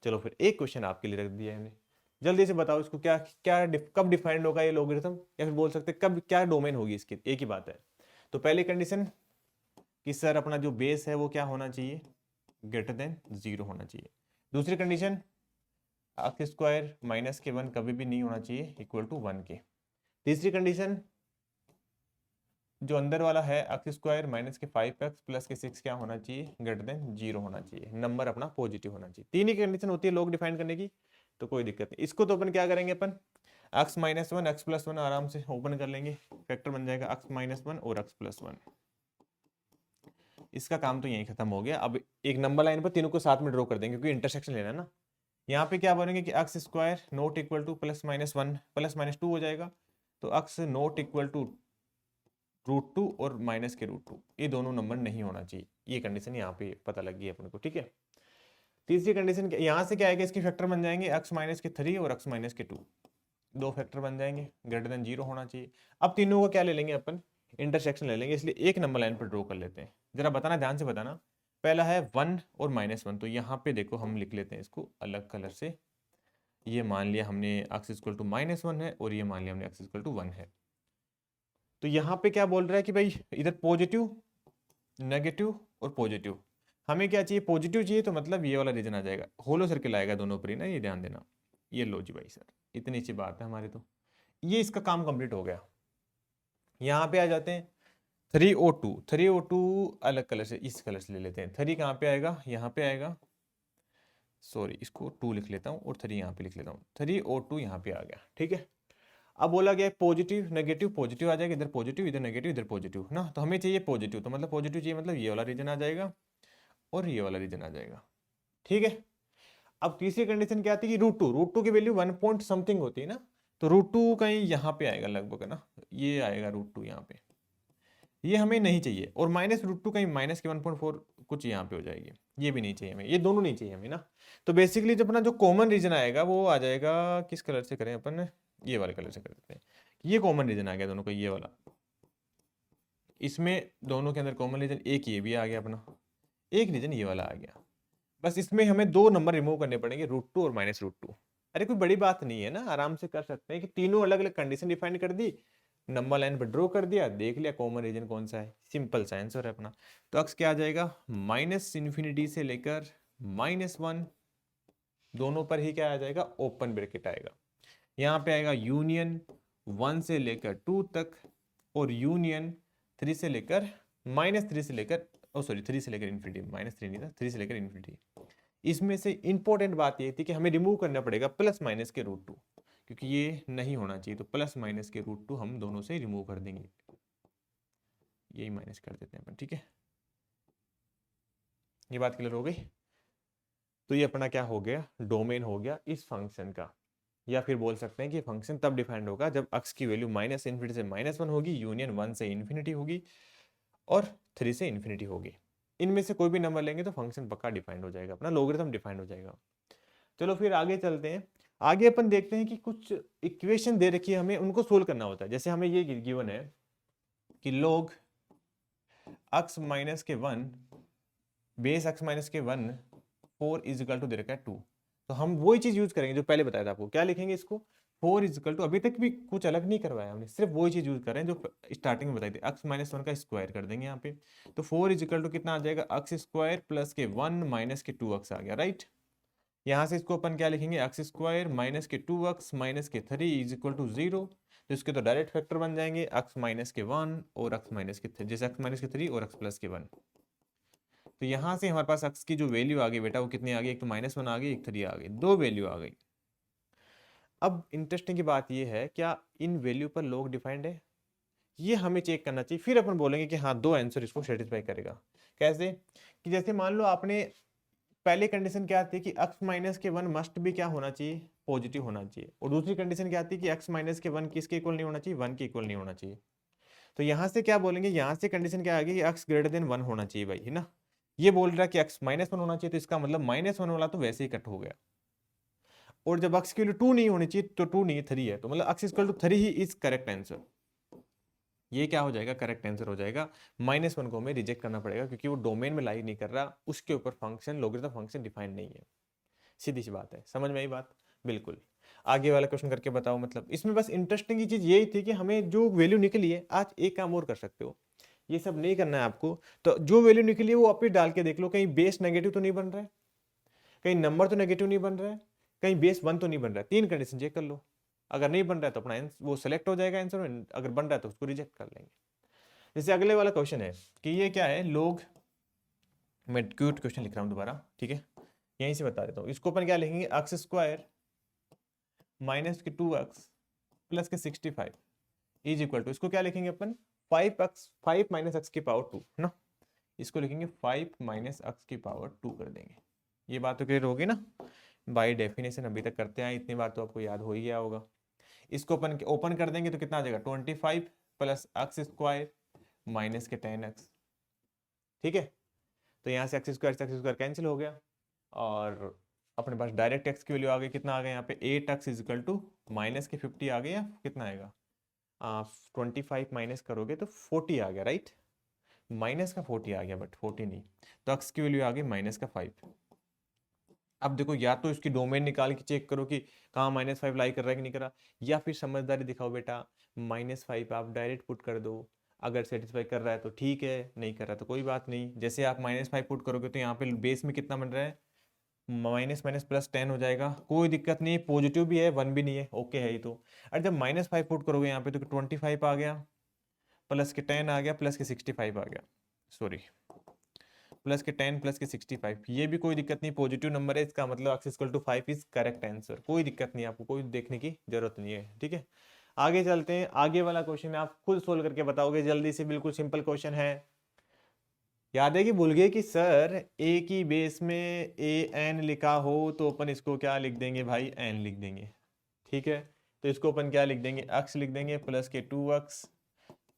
चलो फिर एक क्वेश्चन आपके लिए रख दिया है हमने, जल्दी से बताओ इसको क्या क्या कब डिफाइंड होगा ये लोगरिथम, या फिर बोल सकते हैं कब क्या डोमेन होगी इसकी। एक ही बात है। तो पहली कंडीशन कि सर अपना जो बेस है वो क्या होना चाहिए, ग्रेटर देन 0 होना चाहिए। दूसरी कंडीशन एक्स स्क्वायर माइनस के 1 कभी भी नहीं होना चाहिए इक्वल टू 1 के। तीसरी कंडीशन जो अंदर वाला है एक्स स्क्वायर माइनस के 5x प्लस के 6 क्या होना चाहिए, ग्रेटर देन 0 होना चाहिए, नंबर अपना पॉजिटिव होना चाहिए। तीन ही कंडीशन होती है लोग डिफाइन करने की, तो कोई दिक्कत नहीं। इसको तो अपन क्या करेंगे, अपन x माइनस 1 x प्लस 1 आराम से ओपन कर लेंगे, फैक्टर बन जाएगा x माइनस 1 और x प्लस 1। इसका काम तो यहीं खत्म हो गया। अब एक नंबर लाइन पर तीनों को साथ में ड्रॉ कर देंगे क्योंकि इंटरसेक्शन लेना है ना। यहाँ पे क्या बोलेंगे कि X square not equal to +-1 +-2 हो जाएगा। तो एक्स नॉट इक्वल टू √2 और माइनस के √2, ये दोनों नंबर नहीं होना चाहिए। ये कंडीशन यहाँ पे पता लग गई अपने को। ठीक है, तीसरी कंडीशन यहाँ से क्या आएगा, इसके फैक्टर बन जाएंगे x माइनस के 3 और x माइनस के 2, दो फैक्टर बन जाएंगे, ग्रेटर देन 0 होना चाहिए। अब तीनों को क्या ले लेंगे अपन, इंटरसेक्शन ले लेंगे, इसलिए एक नंबर लाइन पर ड्रॉ कर लेते हैं। जरा बताना, ध्यान से बताना। पहला है 1 और -1, तो यहाँ पे देखो हम लिख लेते हैं इसको अलग कलर से। ये मान लिया हमने x इक्वल टू -1 है, और ये मान लिया हमने x इक्वल टू 1 है। तो यहाँ पे क्या बोल रहा है कि भाई इधर पॉजिटिव, नेगेटिव और पॉजिटिव। हमें क्या चाहिए, पॉजिटिव चाहिए, तो मतलब ये वाला रीजन आ जाएगा, होलो सर्किल आएगा दोनों पर ही ना, ये ध्यान देना। ये लो जी भाई सर, इतनी सी बात है हमारी। तो ये इसका काम कंप्लीट हो गया। यहाँ पे आ जाते हैं 3O2। 3O2 अलग कलर से, इस कलर से ले लेते हैं। 3 कहाँ पे आएगा, यहाँ पे आएगा, सॉरी इसको 2 लिख लेता हूँ और 3 यहाँ पे लिख लेता हूँ। 3O2 यहाँ पे आ गया। ठीक है, अब बोला गया पॉजिटिव नेगेटिव, पॉजिटिव आ जाएगा, इधर पॉजिटिव इधर नेगेटिव इधर पॉजिटिव ना। तो हमें चाहिए पॉजिटिव, तो मतलब पॉजिटिव चाहिए, मतलब ये वाला रीजन आ जाएगा और ये वाला रीजन आ जाएगा। ठीक है, अब तीसरी कंडीशन क्या आती है कि √2 की वैल्यू 1 पॉइंट समथिंग होती है ना। तो √2 कहीं यहाँ पे आएगा लगभग है ना, ये आएगा √2 यहाँ पे, ये हमें नहीं चाहिए। और -√2 कहीं माइनस के 1.4 कुछ यहाँ पे हो जाएगी, ये भी नहीं चाहिए हमें, ये दोनों नहीं चाहिए हमें ना। तो बेसिकली जो अपना जो कॉमन रीजन आएगा वो आ जाएगा, किस कलर से करें अपन, ये वाले कलर से कर देते हैं। ये कॉमन रीजन आ गया दोनों का, ये वाला। इसमें दोनों के अंदर कॉमन रीजन एक ये भी आ गया अपना, एक रीजन ये वाला आ गया। बस इसमें हमें दो नंबर रिमूव करने पड़ेंगे, √2 और -√2। अरे कोई बड़ी बात नहीं है ना, आराम से कर सकते हैं कि तीनों अलग अलग कंडीशन डिफाइन कर दी, नंबर लाइन पर ड्रॉ कर दिया, देख लिया कॉमन रीजन कौन सा है, सिंपल सा आंसर है अपना। तो अक्स क्या आ जाएगा, -∞ से लेकर -1, दोनों पर ही क्या आ जाएगा, ओपन ब्रैकेट आएगा। यहाँ पे आएगा यूनियन 1 से लेकर 2 तक, और यूनियन 3 से लेकर -3 से लेकर, ओ सॉरी 3 से लेकर इन्फिनिटी, -3 नहीं था, 3 से लेकर इन्फिनिटी। इसमें से इंपॉर्टेंट बात ये थी कि हमें रिमूव करना पड़ेगा +- के √2, क्योंकि ये नहीं होना चाहिए। तो +- के √2 हम दोनों से रिमूव कर देंगे, यही माइनस कर देते हैं अपन। ठीक है, ये बात क्लियर हो गई। तो ये अपना क्या हो गया, डोमेन हो गया इस फंक्शन का। या फिर बोल सकते हैं कि फंक्शन तब डिफाइंड होगा जब x की वैल्यू माइनस इन्फिनिटी से -1 होगी, यूनियन 1 से इन्फिनिटी होगी और 3 से इन्फिनिटी होगी। इनमें से कोई भी नंबर लेंगे तो फंक्शन पक्का डिफाइंड हो जाएगा, अपना लोगरिथम डिफाइंड हो जाएगा। चलो फिर आगे चलते हैं। आगे अपन देखते हैं कि कुछ इक्वेशन दे रखी है, हमें उनको सोल्व करना होता है। जैसे हमें ये गिवन है कि log x माइनस के 1 बेस x माइनस के 1 4 इज इक्वल टू दे रखा है 2। तो हम वही चीज यूज करेंगे जो पहले बताया था आपको। क्या लिखेंगे इसको, 4 इज इक्वल टू, अभी तक भी कुछ अलग नहीं करवाया हमने, सिर्फ वही चीज यूज कर रहे हैं जो स्टार्टिंग में बताई थी। x माइनस 1 का स्क्वायर कर देंगे यहाँ पे। तो 4 इज इक्वल टू कितना आ जाएगा, x स्क्वायर प्लस के 1 माइनस के 2x आ गया, राइट। यहाँ से इसको अपन क्या लिखेंगे, एक्स स्क्वायर माइनस के 2x माइनस के 3 इज इक्वल टू 0। तो इसके तो डायरेक्ट फैक्टर बन जाएंगे x माइनस के 1 और x माइनस के 3, जैसे x माइनस के 3 और x प्लस के 1। तो यहाँ से हमारे पास x की जो वैल्यू आ गई बेटा वो कितनी आ गई, एक तो -1 आ गई, एक 3 आ गई, दो वैल्यू आ गई। अब इंटरेस्टिंग की बात ये है, क्या इन वैल्यू पर लॉग डिफाइंड है, ये हमें चेक करना चाहिए। फिर अपन बोलेंगे कि हाँ दो आंसर इसको सेटिस्फाई करेगा। कैसे, कि जैसे मान लो आपने पहली कंडीशन क्या थी कि x माइनस के 1 मस्ट भी क्या होना चाहिए, पॉजिटिव होना चाहिए। और दूसरी कंडीशन क्या थी कि x माइनस के 1 किसके इक्वल नहीं होना चाहिए, 1 के इक्वल नहीं होना चाहिए। तो यहाँ से क्या बोलेंगे, यहाँ से कंडीशन क्या आ गई कि x ग्रेटर देन 1 होना चाहिए भाई, है ना। ये बोल रहा है कि x -1 होना चाहिए, तो इसका मतलब -1 वाला तो वैसे ही कट हो गया। और जब x की वैल्यू 2 नहीं होनी चाहिए तो 2 नहीं 3 है, तो मतलब x इक्वल टू 3 ही इज करेक्ट आंसर। ये क्या हो जाएगा, करेक्ट आंसर हो जाएगा। -1 को हमें रिजेक्ट करना पड़ेगा क्योंकि वो डोमेन में लाई नहीं कर रहा, उसके ऊपर फंक्शन लोगरिथम फंक्शन डिफाइन नहीं है। सीधी सी बात है, समझ में आई बात। बिल्कुल। आगे वाला क्वेश्चन करके बताओ। मतलब इसमें बस इंटरेस्टिंग की चीज यही थी कि हमें जो वैल्यू निकली है, आज एक काम और कर सकते हो, ये सब नहीं करना है आपको। तो जो वैल्यू निकली है वो आप ही डाल के देख लो, कहीं बेस नेगेटिव तो नहीं बन रहा है, कहीं नंबर तो नेगेटिव नहीं बन रहा है, कहीं बेस 1 तो नहीं बन रहा है। 3 कंडीशन चेक कर लो। अगर नहीं बन रहा है तो अपना वो सेलेक्ट हो जाएगा आंसर, अगर बन रहा है तो उसको रिजेक्ट कर लेंगे। जैसे अगले वाला क्वेश्चन है कि ये क्या है, लोग, मैं क्यूट क्वेश्चन लिख रहा हूँ दोबारा, ठीक है, यहीं से बता देता हूँ। इसको अपन क्या लिखेंगे, एक्स स्क्वायर माइनस के 2x प्लस के 65 इज इक्वल टू, इसको क्या लिखेंगे अपन, 5 माइनस एक्स की पावर 2 ना। इसको लिखेंगे 5 माइनस एक्स की पावर 2 कर देंगे। ये बात तो क्लियर होगी ना। बाय डेफिनेशन अभी तक करते हैं, इतनी बार तो आपको याद हो ही गया होगा। इसको अपन ओपन कर देंगे तो कितना आ जाएगा, 25 प्लस एक्स स्क्वायर माइनस के 10x, ठीक है। तो यहाँ से एक्स स्क्वायर कैंसिल हो गया और अपने पास डायरेक्ट एक्स की वैल्यू आ गई, कितना आ गया यहाँ पे 8x is equal to minus के 50 आ गया, कितना आएगा 25 माइनस करोगे तो 40 आ गया, राइट। माइनस का 40 आ गया बट 40 नहीं, तो एक्स की वैल्यू आ गई -5। अब देखो, या तो इसकी डोमेन निकाल के चेक करो कि कहाँ -5 लाई कर रहा है कि नहीं कर रहा, या फिर समझदारी दिखाओ बेटा, -5 आप डायरेक्ट पुट कर दो। अगर सेटिस्फाई कर रहा है तो ठीक है, नहीं कर रहा तो कोई बात नहीं। जैसे आप -5 पुट करोगे तो यहाँ पे बेस में कितना बन रहा है, माइनस माइनस प्लस 10 हो जाएगा, कोई दिक्कत नहीं, पॉजिटिव भी है 1 भी नहीं है, ओके है ये तो। और जब -5 पुट करोगे यहाँ पे तो 25 आ गया, प्लस के 10 आ गया, प्लस के 65 आ गया, सॉरी प्लस के 10 प्लस के 65, ये भी कोई दिक्कत नहीं, पॉजिटिव नंबर है, इसका मतलब x equal to 5 is correct answer. कोई दिक्कत नहीं, आपको कोई देखने की जरूरत नहीं है, ठीक है। आगे चलते हैं, आगे वाला क्वेश्चन आप खुद सोल्व करके बताओगे जल्दी से, बिल्कुल सिंपल क्वेश्चन है। याद है कि भूल गए कि सर a की बेस में ए एन लिखा हो तो अपन इसको क्या लिख देंगे भाई, n लिख देंगे, ठीक है। तो इसको अपन क्या लिख देंगे, x लिख देंगे प्लस के 2x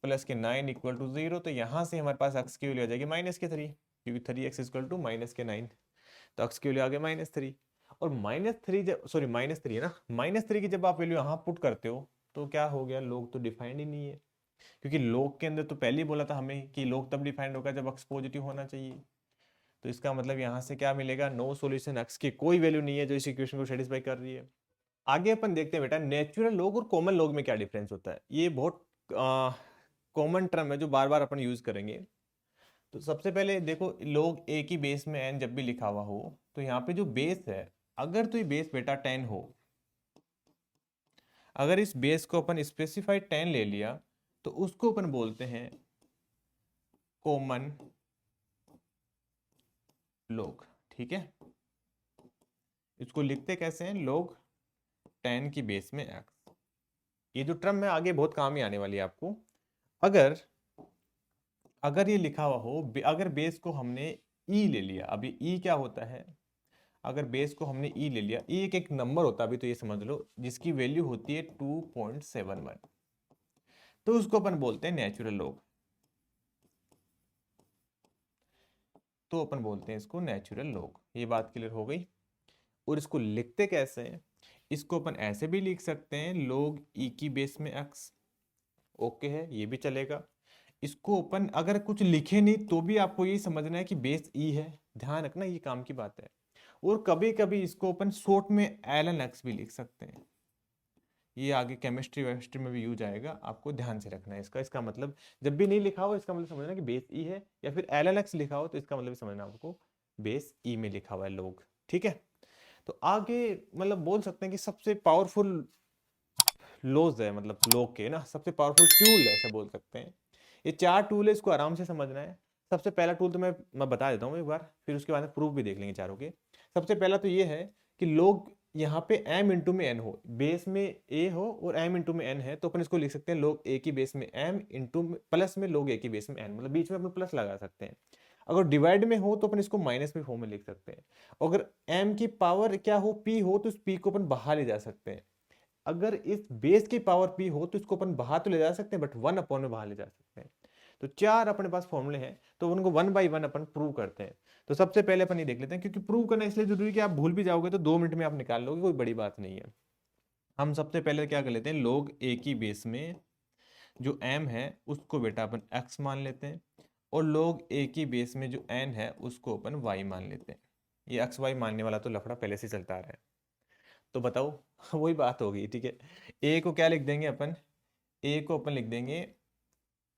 प्लस के 9 इक्वल टू 0। तो यहाँ से हमारे पास x की वैल्यू आ जाएगी -3, क्योंकि 3x इक्वल टू -9, तो x की वैल्यू आ गई -3। और -3 जब, सॉरी -3 है ना, -3 की जब आप वैल्यू यहाँ पुट करते हो तो क्या हो गया, लोग तो डिफाइंड ही नहीं है, क्योंकि लोग के अंदर तो पहले ही बोला था हमें कि लोग तब डिफाइंड होगा जब x पॉजिटिव होना चाहिए। तो इसका मतलब यहाँ से क्या मिलेगा, नो सॉल्यूशन, x की कोई वैल्यू नहीं है जो इस इक्वेशन को सेटिस्फाई कर रही है। आगे अपन देखते हैं बेटा, नेचुरल लॉग और कॉमन लॉग में क्या डिफरेंस होता है। ये बहुत कॉमन टर्म है जो बार बार अपन यूज करेंगे। तो सबसे पहले देखो, लोग a की बेस में n जब भी लिखा हुआ हो तो यहाँ पे जो बेस है, अगर तो ये बेस बेटा 10 हो, अगर इस बेस को अपन स्पेसिफाइड 10 ले लिया तो उसको अपन बोलते हैं कॉमन लॉग, ठीक है। इसको लिखते कैसे हैं, लॉग 10 की बेस में x। ये जो टर्म है आगे बहुत काम ही आने वाली है आपको। अगर अगर ये लिखा हुआ हो, अगर बेस को हमने e ले लिया, अभी e क्या होता है, अगर बेस को हमने ई ले लिया, ई एक नंबर होता है अभी तो ये समझ लो, जिसकी वैल्यू होती है 2.71, तो उसको अपन बोलते हैं नेचुरल लॉग। तो अपन बोलते हैं इसको नेचुरल लॉग। ये बात क्लियर हो गई। और इसको लिखते कैसे हैं, इसको अपन ऐसे भी लिख सकते हैं log e की बेस में x। ओके है, ये भी चलेगा। इसको अपन अगर कुछ लिखे नहीं तो भी आपको ये समझना है कि बेस e है, ध्यान रखना ये काम की बात है। और कभी कभी इसको अपन शॉर्ट में ln x भी लिख सकते हैं, ये आगे केमिस्ट्री वेमिस्ट्री में भी यूज आएगा, आपको ध्यान से रखना है इसका। इसका मतलब जब भी नहीं लिखा हो इसका मतलब समझना कि बेस ई है, या फिर ln x लिखा हो तो इसका मतलब समझना आपको बेस ई में लिखा हुआ है लोग। ठीक है, तो आगे मतलब बोल सकते हैं कि सबसे पावरफुल लॉज है, मतलब लॉग के ना सबसे पावरफुल टूल है ऐसा बोल सकते हैं। ये 4 टूल है, इसको आराम से समझना है। सबसे पहला टूल तो मैं बता देता हूँ एक बार, फिर उसके बाद प्रूफ भी देख लेंगे चारों के। सबसे पहला तो ये है कि लोग यहाँ पे m इंटू में n हो, बेस में a हो और m इंटू में n है, तो अपन इसको लिख सकते हैं लोग a की बेस में m इंटू प्लस में लोग a की बेस में n, मतलब बीच में अपन प्लस लगा सकते हैं। अगर डिवाइड में हो तो अपन इसको माइनस में फॉर्म में लिख सकते हैं। अगर m की पावर क्या हो, p हो, तो इस p को अपन बाहर ले जा सकते हैं। अगर इस बेस की पावर p हो तो इसको अपन बाहर तो ले जा सकते हैं, बट 1 अपॉन में बाहर ले जा सकते हैं। तो 4 अपने पास फॉर्मूले हैं, तो उनको 1 बाई 1 अपन प्रूव करते हैं। तो सबसे पहले अपन ये देख लेते हैं, क्योंकि प्रूव करना इसलिए जरूरी है कि आप भूल भी जाओगे तो 2 मिनट में आप निकाल लोगे, कोई बड़ी बात नहीं है। हम सबसे पहले क्या कर लेते हैं, लोग a की बेस में जो m है उसको बेटा अपन x मान लेते हैं, और लोग a की बेस में जो n है उसको अपन y मान लेते हैं। ये x y मानने वाला तो लफड़ा पहले से चलता आ रहा है। तो बताओ वही बात होगी, ठीक है। a को क्या लिख देंगे अपन, a को अपन लिख देंगे,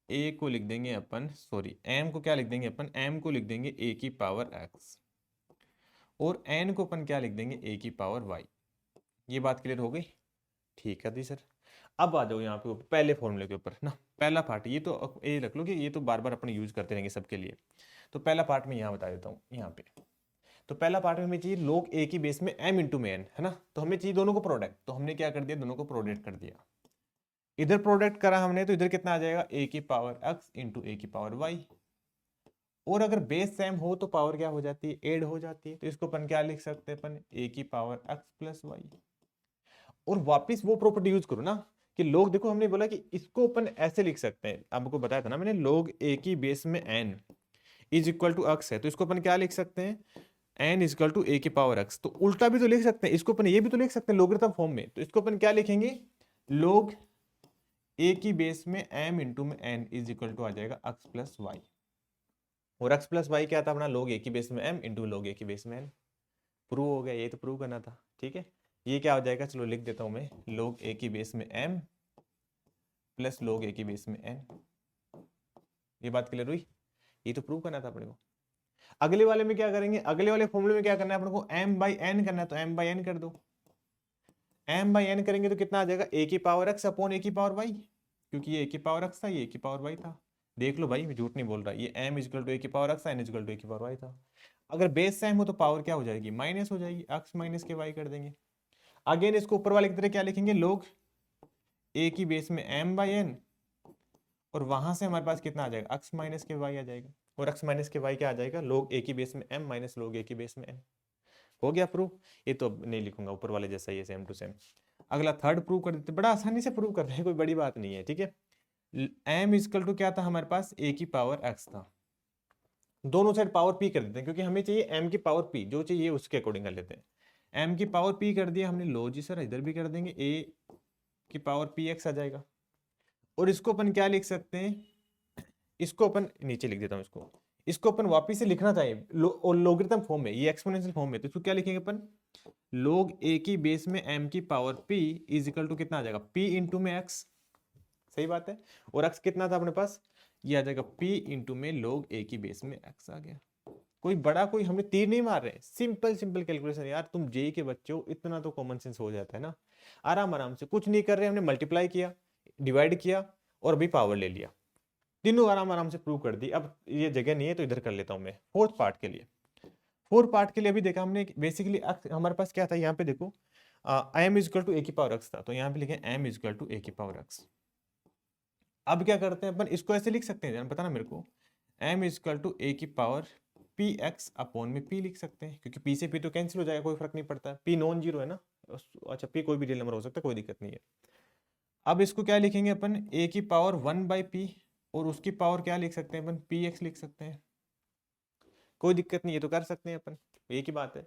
a को लिख देंगे अपन, सॉरी m को क्या लिख देंगे अपन, m को लिख देंगे a की पावर x, और n को अपन क्या लिख देंगे, a की पावर y। ये बात क्लियर हो गई, ठीक है जी सर। अब आ जाओ यहाँ पे पहले फॉर्मूले के ऊपर ना, पहला पार्ट ये तो ये रख लो कि ये तो बार बार अपन यूज करते रहेंगे सबके लिए। तो पहला पार्ट में यहाँ बता देता हूँ यहाँ पे। तो पहला पार्ट में हमें चाहिए लोग a की बेस में m इंटू में n है ना, तो हमें चाहिए दोनों को प्रोडक्ट, तो हमने क्या कर दिया, दोनों को प्रोडक्ट कर दिया। इधर प्रोडक्ट करा हमने तो इधर कितना आ जाएगा, a की पावर x इंटू a की पावर y। और अगर बेस सेम हो तो पावर क्या हो जाती है, एड हो जाती है। तो इसको अपन क्या लिख सकते हैं, अपन a की पावर x प्लस वाई। और वापिस वो प्रॉपर्टी यूज करो ना कि लोग, देखो हमने बोला कि इसको अपन ऐसे लिख सकते हैं, आपको बताया था ना मैंने, लोग a की बेस में n is equal to x है, तो इसको अपन क्या लिख सकते हैं, n is equal to a की पावर x। तो उल्टा भी तो लिख सकते हैं इसको अपन, ये भी तो लिख सकते हैं लोगरिथम फॉर्म में। तो इसको अपन क्या लिखेंगे, लोग a की बेस में m इंटू में n इज इक्वल टू आ जाएगा x प्लस वाई। और x प्लस वाई क्या था अपना, लोग a की बेस में m इंटू लोग a की बेस में n। प्रूव हो गया, ये तो प्रूव करना था, ठीक है। ये क्या हो जाएगा, चलो लिख देता हूं मैं, लोग a की बेस में m प्लस लोग a की बेस में n। ये बात क्लियर हुई, ये तो प्रूव करना था अपने को। अगले वाले में क्या करेंगे, अगले वाले फॉर्मूले में क्या करना है अपने को, m बाई n करना है, तो m बाई n कर दो। m बाई n करेंगे तो कितना आ जाएगा, a की पावर x अपॉन a की पावर y, क्योंकि ये a की पावर x था, ये a की पावर y था। देख लो भाई मैं झूठ नहीं बोल रहा, ये m इजकल टू a की power x, n is equal to a की पावर y था। अगर बेस सेम हो तो पावर क्या हो जाएगी, माइनस हो जाएगी, x माइनस के y कर देंगे। अगेन इसको ऊपर वाले की तरह क्या लिखेंगे, लोग a की बेस में m बाई n, और वहां से हमारे पास कितना आ जाएगा, x माइनस के y आ जाएगा। और x माइनस के y क्या आ जाएगा, लोग a की बेस में m माइनस लोग a की बेस में n। हो गया प्रूफ। ये तो अब नहीं लिखूंगा, ऊपर वाले जैसा ही है, सेम टू सेम। अगला थर्ड प्रूव कर देते, बड़ा आसानी से प्रूव कर रहे हैं, कोई बड़ी बात नहीं है, ठीक है। m इजकल टू क्या था हमारे पास, a की पावर x था। दोनों साइड पावर p कर देते हैं, क्योंकि हमें चाहिए m की पावर p, जो चाहिए उसके अकॉर्डिंग कर लेते हैं। m की पावर p कर दिया हमने, लो जी सर इधर भी कर देंगे, a की पावर px आ जाएगा। और इसको अपन क्या लिख सकते हैं, इसको अपन नीचे लिख देता हूँ, इसको अपन वापिस से लिखना चाहिए लोगरिथम फॉर्म में, ये एक्सपोनेंशियल फॉर्म में। तो इसको क्या लिखेंगे अपन, लोग a की बेस में m की power p is equal to कितना आ जाएगा, p इंटू में x। सही बात है। और x कितना था अपने पास, ये आ जाएगा p इंटू में लोग a की बेस में x आ गया। कोई बड़ा, कोई हमने तीर नहीं मार रहे, सिंपल सिंपल कैलकुलेशन यार, तुम जेई के बच्चे हो, इतना तो कॉमन सेंस हो जाता है ना। आराम आराम से कुछ नहीं कर रहे, हमने मल्टीप्लाई किया, डिवाइड किया, और अभी पावर ले लिया, तीनों आराम आराम से प्रूव कर दी। अब ये जगह नहीं है तो इधर कर लेता हूं मैं फोर्थ पार्ट के लिए। फोर्थ पार्ट के लिए अभी देखा हमने बेसिकली हमारे पास क्या था, यहाँ पे देखो m इजकल टू a की पावर x था, तो यहाँ पे लिखे m इजकल टू a की पावर x। अब क्या करते हैं अपन, इसको ऐसे लिख सकते हैं, पता ना मेरे को, m इजकल टू a की पावर पी एक्स अपॉन में पी लिख सकते हैं, क्योंकि पी से पी तो कैंसिल हो जाएगा, कोई फर्क नहीं पड़ता, पी नॉन जीरो है ना। अच्छा, पी कोई भी रियल नंबर हो सकता है, कोई दिक्कत नहीं है। अब इसको क्या लिखेंगे अपन, ए की पावर 1/p, और उसकी पावर क्या लिख सकते हैं अपन, पी एक्स लिख सकते हैं, कोई दिक्कत नहीं है, तो कर सकते हैं अपन, एक ही बात है।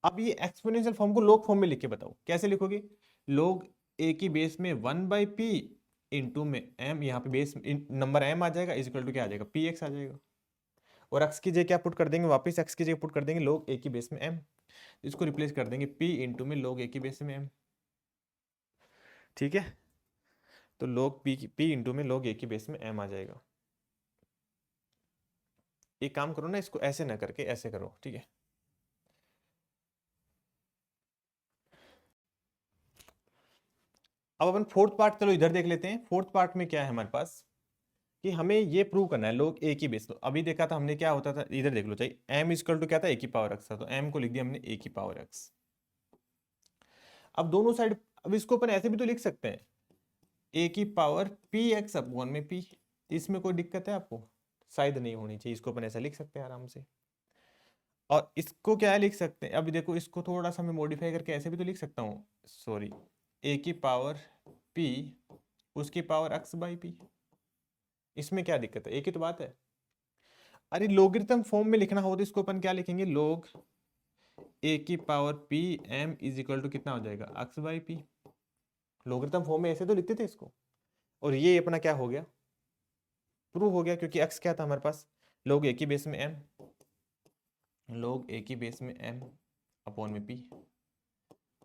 अब ये एक्सपोनेंशियल फॉर्म को लॉग फॉर्म में लिख के बताओ, कैसे लिखोगे, लॉग ए की बेस में 1/p इंटू में m, यहाँ पे बेस नंबर m आ जाएगा, इज इक्वल टू क्या आ जाएगा, पी एक्स आ जाएगा, और x की जगह क्या पुट कर देंगे, वापस x की जगह पुट कर देंगे log a की बेस में m, इसको रिप्लेस कर देंगे p इंटू में log a की बेस में m, ठीक है। तो log p इंटू में log a की बेस में m आ जाएगा। एक काम करो ना, इसको ऐसे ना करके ऐसे करो, ठीक है। अब अपन फोर्थ पार्ट चलो इधर देख लेते हैं। फोर्थ पार्ट में क्या है हमारे पास, कि हमें ये प्रूव करना है लोग ए की बेस। तो अभी देखा था हमने क्या होता था, इधर देख लो, चाहिए एम इक्वल टू क्या था, ए की पावर एक्स था, तो एम को लिख दिया हमने ए की पावर एक्स। अब दोनों साइड, अब इसको अपन ऐसे भी तो लिख सकते हैं, ए की पावर पी एक्स अपॉन में पी, इसमें कोई दिक्कत है आपको, शायद नहीं होनी चाहिए, इसको अपन ऐसा लिख सकते हैं आराम से। और इसको क्या लिख सकते हैं, अभी देखो इसको थोड़ा सा मैं मॉडिफाई करके ऐसे भी तो लिख सकता हूँ, सॉरी, ए की पावर पी उसकी पावर एक्स बाई पी, इसमें क्या दिक्कत है, एक ही तो बात है। अरे लोगरिथम फॉर्म में लिखना हो तो इसको अपन क्या लिखेंगे, लोग ए की power P M is equal to कितना हो जाएगा, X by P. Logarithm form में ऐसे तो लिखते थे इसको, और ये अपना क्या हो गया, प्रूव हो गया, क्योंकि एक्स क्या था हमारे पास, लोग ए की बेस में एम, लोग ए की बेस में एम अपॉन में पी।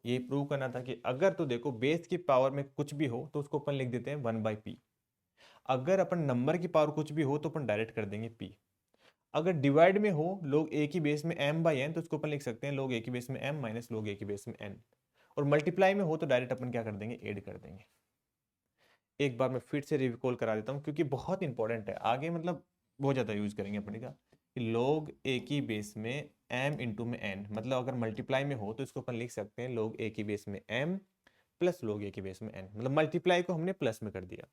ये प्रूव करना था कि अगर तो देखो बेस की पावर में कुछ भी हो तो उसको अपन लिख देते हैं 1/p, अगर अपन नंबर की पावर कुछ भी हो तो अपन डायरेक्ट कर देंगे p, अगर डिवाइड में हो लोग ए की बेस में m/n तो उसको अपन लिख सकते हैं लोग ए की बेस में m माइनस लोग ए की बेस में n, और मल्टीप्लाई में हो तो डायरेक्ट अपन क्या कर देंगे, ऐड कर देंगे। एक बार मैं फिर से रिकॉल करा देता हूँ, क्योंकि बहुत इंपॉर्टेंट है, आगे मतलब बहुत ज़्यादा यूज करेंगे अपन का, कि लोग ए की बेस में m इंटू में n, मतलब अगर मल्टीप्लाई में हो तो इसको अपन लिख सकते हैं लोग ए की बेस में m प्लस लोग ए की बेस में n, मतलब मल्टीप्लाई को हमने प्लस में कर दिया।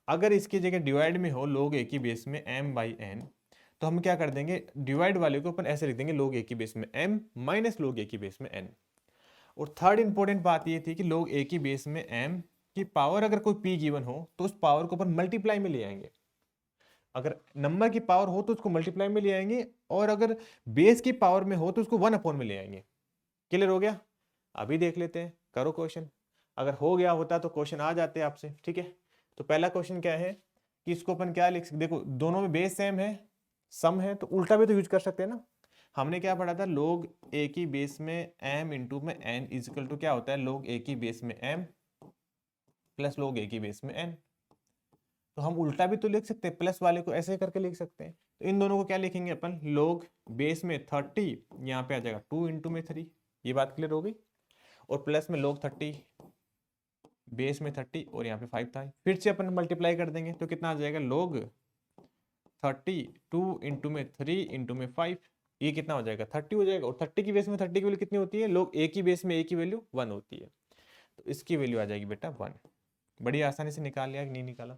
अगर इसकी जगह डिवाइड में हो लोग ए की बेस में m/n, तो हम क्या कर देंगे, डिवाइड वाले को अपन ऐसे लिख देंगे लोग ए की बेस में m माइनस लोग ए की बेस में n। और थर्ड इंपॉर्टेंट बात ये थी कि लोग ए की बेस में m की पावर अगर कोई p गिवन हो तो उस पावर को अपन मल्टीप्लाई में ले आएंगे, अगर नंबर की पावर हो तो उसको मल्टीप्लाई में ले आएंगे, और अगर बेस की पावर में हो तो उसको 1/, में ले आएंगे। क्लियर हो गया, अभी देख लेते हैं, करो क्वेश्चन, अगर हो गया होता तो क्वेश्चन आ जाते आपसे, ठीक है। तो पहला क्वेश्चन क्या है कि इसको अपन क्या लिख सकते, देखो दोनों में बेस सेम है, सम है, तो उल्टा भी तो यूज कर सकते हैं ना। हमने क्या पढ़ा था, लोग ए की बेस में m इंटू में n इजिकल टू क्या होता है, लोग ए की बेस में m प्लस लोग ए की बेस में n। तो हम उल्टा भी तो लिख सकते हैं, प्लस वाले को ऐसे करके लिख सकते हैं। तो इन दोनों को क्या लिखेंगे अपन, लोग बेस में 30, यहाँ पे आ जाएगा 2 इंटू में 3, ये बात क्लियर हो गई, और प्लस में लोग 30 बेस में 30, और यहाँ पे 5 था, फिर से अपन मल्टीप्लाई कर देंगे तो कितना आ जाएगा, लोग 32 इंटू में 3 इंटू में 5, ये कितना हो जाएगा, 30 हो जाएगा, और 30 की बेस में 30 की वैल्यू कितनी होती है, लोग ए की बेस में ए की वैल्यू 1 होती है, तो इसकी वैल्यू आ जाएगी बेटा 1। बड़ी आसानी से निकाल लिया कि नहीं निकाला,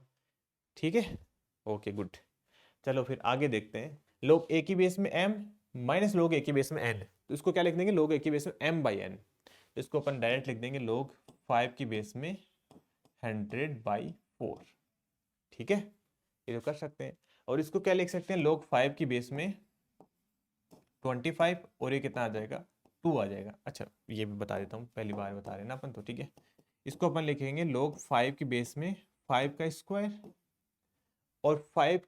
ठीक है, ओके गुड। चलो फिर आगे देखते हैं, लोग ए की बेस में m माइनस लोग ए की बेस में n, तो इसको क्या लिख देंगे, लोग ए की बेस में m/n, तो इसको अपन डायरेक्ट लिख देंगे लोग 5 की बेस में 100/4, ठीक है, ये तो कर सकते हैं। और इसको क्या लिख सकते हैं, लोग 5 की बेस में 25, और ये कितना आ जाएगा, 2 आ जाएगा। अच्छा ये भी बता देता हूँ, पहली बार बता रहे हैं ना अपन, तो ठीक है, इसको अपन लिखेंगे लोग 5 की बेस में 5 का स्क्वायर, और 5,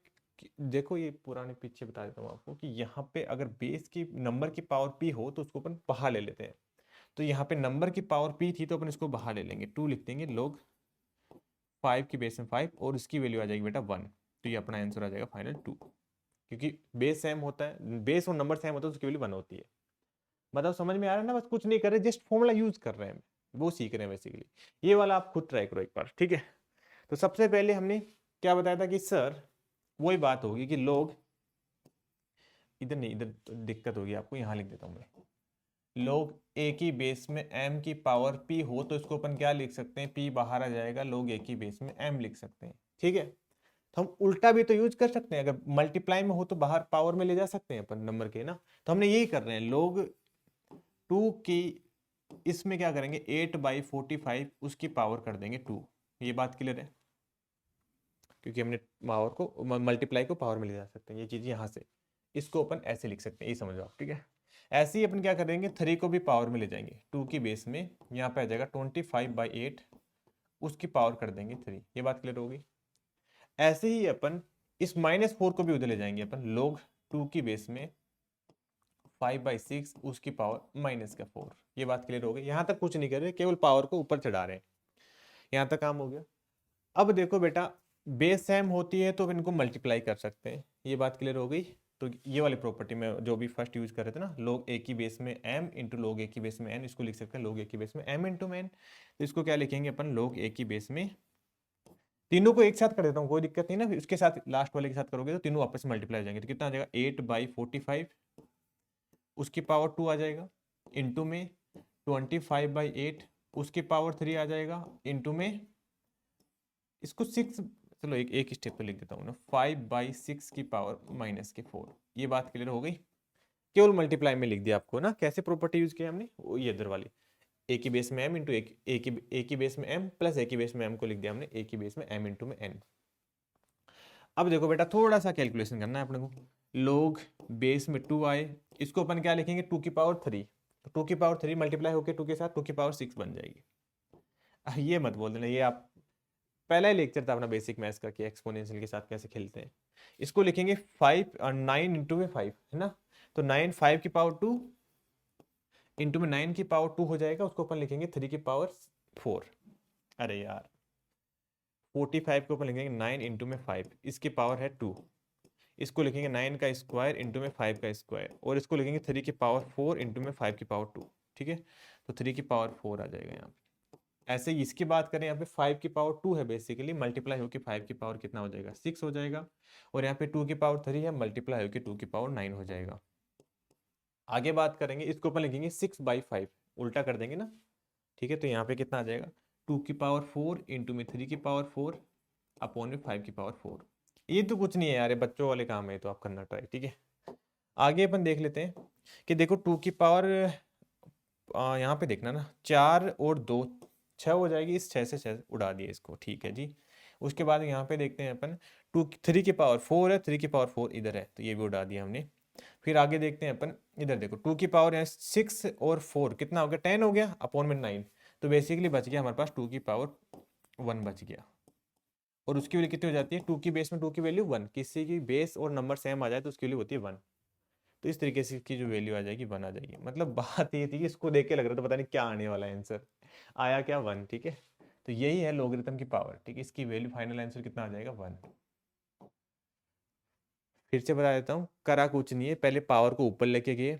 देखो ये पुराने पीछे बता देता हूँ आपको, कि यहाँ पे अगर बेस की नंबर की पावर p हो तो उसको अपन बाहर ले लेते हैं, तो यहाँ पे नंबर की पावर p थी तो अपन इसको बाहर ले लेंगे, 2 लिख देंगे, लोग 5 की बेस में 5, और इसकी वैल्यू आ जाएगी बेटा 1, तो ये अपना आंसर आ जाएगा फाइनल 2, क्योंकि बेस सेम होता है, बेस और नंबर सेम होता है तो उसकी वैल्यू 1 होती है। मतलब समझ में आ रहा है ना, बस कुछ नहीं कर रहे, जस्ट फॉर्मूला यूज कर रहे हैं, वो सीख रहे हैं बेसिकली। ये वाला आप खुद ट्राई करो एक बार, ठीक है। तो सबसे पहले हमने क्या बताया था कि सर वही बात होगी कि लोग, इधर नहीं, इधर दिक्कत होगी आपको, यहाँ लिख देता हूँ मैं, लोग ए की बेस में m की पावर p हो तो इसको अपन क्या लिख सकते हैं, p बाहर आ जाएगा, लोग ए की बेस में m लिख सकते हैं, ठीक है। तो हम उल्टा भी तो यूज कर सकते हैं, अगर मल्टीप्लाई में हो तो बाहर पावर में ले जा सकते हैं अपन नंबर के ना। तो हमने यही कर रहे हैं, log 2 की इसमें क्या करेंगे 8/45 उसकी पावर कर देंगे 2। ये बात क्लियर है, क्योंकि हमने पावर को मल्टीप्लाई को पावर में ले जा सकते हैं, ये चीज यहाँ से इसको अपन ऐसे लिख सकते हैं, ये समझो आप, ठीक है। ऐसे ही अपन क्या करेंगे 3 को भी पावर में ले जाएंगे 2 की बेस में, यहाँ पे आ जाएगा 25/8 उसकी पावर कर देंगे 3। ये बात क्लियर होगी। ऐसे ही अपन इस -4 को भी उधर ले जाएंगे अपन, log 2 की बेस में 5/6 उसकी पावर -4। ये बात क्लियर हो गई। यहाँ तक कुछ नहीं कर रहे, केवल पावर को ऊपर चढ़ा रहे हैं, यहाँ तक काम हो गया। अब देखो बेटा, बेस सेम होती है तो इनको मल्टीप्लाई कर सकते हैं, ये बात क्लियर हो गई। तो ये वाली प्रॉपर्टी में जो भी फर्स्ट यूज कर रहे थे ना, log a की बेस में m इंटू log a की बेस में n, इसको लिख सकते हैं log a की बेस में m इंटू n। तो इसको क्या लिखेंगे अपन, log a की बेस में, तीनों को एक साथ कर देता हूँ, कोई दिक्कत नहीं ना, इसके साथ लास्ट वाले के साथ करोगे तो तीनों आपस में मल्टीप्लाई हो जाएंगे। तो कितना आ जाएगा 8/45 उसकी पावर 2 आ जाएगा, इंटू में 25/8 उसकी पावर 3 आ जाएगा, इंटू में इसको 6, चलो एक स्टेप पे लिख देता हूँ ना, 5/6 की पावर -4। ये बात क्लियर हो गई। केवल मल्टीप्लाई में लिख दिया आपको ना, कैसे प्रॉपर्टी यूज किया हमने, वो ये इधर वाली, ए की बेस में m इंटू ए की बेस में m प्लस ए की बेस में m को लिख दिया हमने ए की बेस में m इंटू में n। अब देखो बेटा, थोड़ा सा कैलकुलेशन करना है अपने को, log बेस में 2 आए, इसको अपन क्या लिखेंगे 2 की पावर 3, तो 2 की पावर 3 मल्टीप्लाई होकर 2 के साथ 2 की पावर 6 बन जाएगी। ये मत बोल देना, ये आप पहला ही लेक्चर था अपना बेसिक मैथ्स का कि एक्सपोनेंशियल के साथ कैसे खेलते हैं। इसको लिखेंगे 5 और 9 इंटू में 5 है ना, तो 9 5 की पावर 2 इंटू में 9 की पावर 2 हो जाएगा, उसको अपन लिखेंगे 3 की पावर 4। अरे यार 45 को अपन लिखेंगे 9 इंटू में 5, इसकी पावर है 2, इसको लिखेंगे 9 का स्क्वायर इंटू में 5 का स्क्वायर, और इसको लिखेंगे 3 की पावर 4 इंटू में 5 की पावर 2, ठीक है। तो 3 की पावर 4 आ जाएगा यहाँ पे। ऐसे ही इसकी बात करें, यहाँ पे 5 की पावर 2 है बेसिकली, मल्टीप्लाई होकर 5 की पावर कितना हो जाएगा 6 हो जाएगा, और यहाँ पे 2 की पावर 3 है, मल्टीप्लाई होकर 2 की पावर 9 हो जाएगा। आगे बात करेंगे, इसको अपन लिखेंगे 6/5, उल्टा कर देंगे ना, ठीक है। तो यहाँ पे कितना आ जाएगा 2 की पावर 4 इंटू में 3 की पावर 4 अपॉन में 5 की पावर 4। ये तो कुछ नहीं है यार, ये बच्चों वाले काम है, तो आप करना ट्राई, ठीक है। आगे अपन देख लेते हैं कि देखो 2 की पावर, यहाँ पे देखना ना, 4 और 2 6 हो जाएगी, इस 6 से 6 उड़ा दिए इसको, ठीक है जी। उसके बाद यहाँ पे देखते हैं अपन 3 की पावर 4 है, 3 की पावर 4 इधर है, तो ये भी उड़ा दिया हमने। फिर आगे देखते हैं अपन, इधर देखो 2 की पावर है 6 और 4 कितना हो गया 10 हो गया, अपॉन में 9, तो बेसिकली बच गया हमारे पास 2 की पावर 1 बच गया। और उसकी वैल्यू कितनी हो जाती है, 2 की बेस में 2 की वैल्यू 1, किसी की बेस और नंबर सेम आ जाए तो उसकी वैल्यू होती है 1। तो इस तरीके से इसकी जो वैल्यू आ जाएगी 1 आ जाएगी। मतलब बात ये थी कि इसको देख के लग रहा था पता नहीं क्या आने वाला है आंसर, आया क्या 1, ठीक है। तो यही है लॉगरिथम की पावर, ठीक है। इसकी वैल्यू फाइनल आंसर कितना आ जाएगा 1। फिर से बता देता हूँ, करा कुछ नहीं है, पहले पावर को ऊपर लेके गए,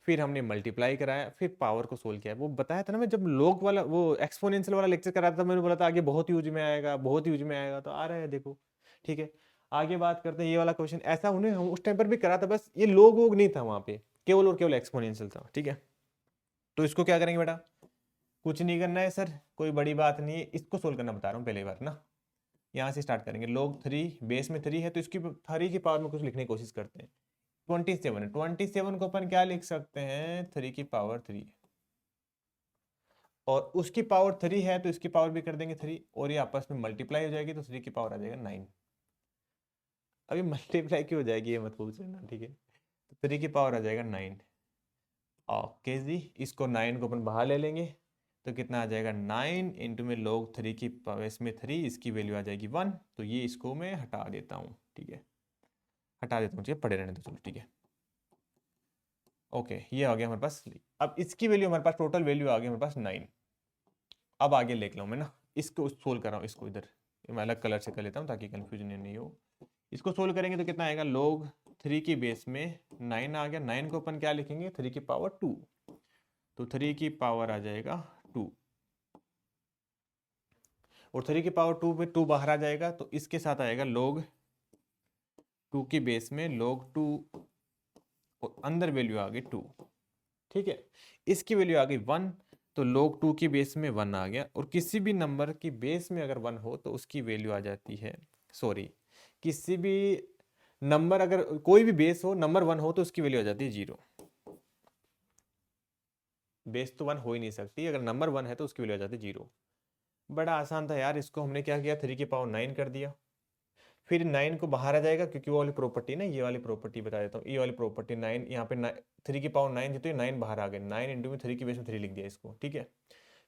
फिर हमने मल्टीप्लाई कराया, फिर पावर को सोल्व किया। वो बताया था ना मैं, जब लोग वाला वो एक्सपोनेंशियल वाला लेक्चर करा था, मैंने बोला था आगे बहुत यूज में आएगा, बहुत यूज में आएगा, तो आ रहा है देखो, ठीक है। आगे बात करते हैं, ये वाला क्वेश्चन ऐसा उन्हें हम उस टाइम पर भी करा था, बस ये लोग वोग नहीं था वहां पे, केवल और केवल एक्सपोनेंशियल था, ठीक है। तो इसको क्या करेंगे बेटा, कुछ नहीं करना है सर, कोई बड़ी बात नहीं है, इसको सोल्व करना बता रहा हूँ पहली बार ना। यहाँ से स्टार्ट करेंगे, log 3 बेस में 3 है, तो इसकी 3 की पावर में कुछ लिखने की कोशिश करते हैं। 27 है, 27 को अपन क्या लिख सकते हैं 3 की पावर 3, और उसकी पावर 3 है तो इसकी पावर भी कर देंगे 3, और ये आपस में मल्टीप्लाई हो जाएगी, तो 3 की पावर आ जाएगा 9। अभी मल्टीप्लाई क्यों हो जाएगी ये मत पूछना, ठीक है। तो 3 की पावर आ जाएगा 9। ओके जी, इसको 9 को अपन बाहर ले लेंगे, तो कितना आ जाएगा 9 इंटू में log 3 की पावर इसमें 3, इसकी वैल्यू आ जाएगी 1। तो ये इसको मैं हटा देता हूँ, ठीक है, हटा देता हूँ, पड़े रहने दो, चलो ठीक है। ओके, ये आ गया हमारे पास। अब इसकी वैल्यू हमारे पास, टोटल वैल्यू आ गई हमारे पास 9। अब आगे लिख लूँ मैं ना, इसको सोल्व कर रहा हूँ, इसको इधर मैं अलग कलर से कर लेता हूँ ताकि कंफ्यूजन नहीं हो। इसको सोल्व करेंगे तो कितना आएगा, log 3 की बेस में 9 आ गया, 9 को अपन क्या लिखेंगे 3 की पावर 2, तो 3 की पावर आ जाएगा 2, और 3 की पावर 2 में 2 बाहर आ जाएगा, तो इसके साथ आएगा log 2 की बेस में log 2, और अंदर वैल्यू आ गई 2, ठीक है। इसकी वैल्यू आ गई 1, तो log 2 की बेस में 1 आ गया, और किसी भी नंबर की बेस में अगर 1 हो तो उसकी वैल्यू आ जाती है, सॉरी, किसी भी नंबर, अगर कोई भी बेस हो, नंबर 1 हो तो उसकी वैल्यू आ जाती है 0। बेस तो 1 हो ही नहीं सकती, अगर नंबर 1 है तो उसकी वैल्यू आ जाती है 0। बड़ा आसान था यार, इसको हमने क्या किया, 3 की पावर 9 कर दिया। फिर 9 को बाहर आ जाएगा, क्योंकि वो वाली प्रॉपर्टी ना, ये वाली प्रॉपर्टी बता देता हूँ, ये वाली प्रॉपर्टी 9 यहाँ पे 3 की पावर 9 थी तो ये 9 बाहर आ गए, 9 इंटू में 3 की बेस में 3 लिख दिया इसको, ठीक है।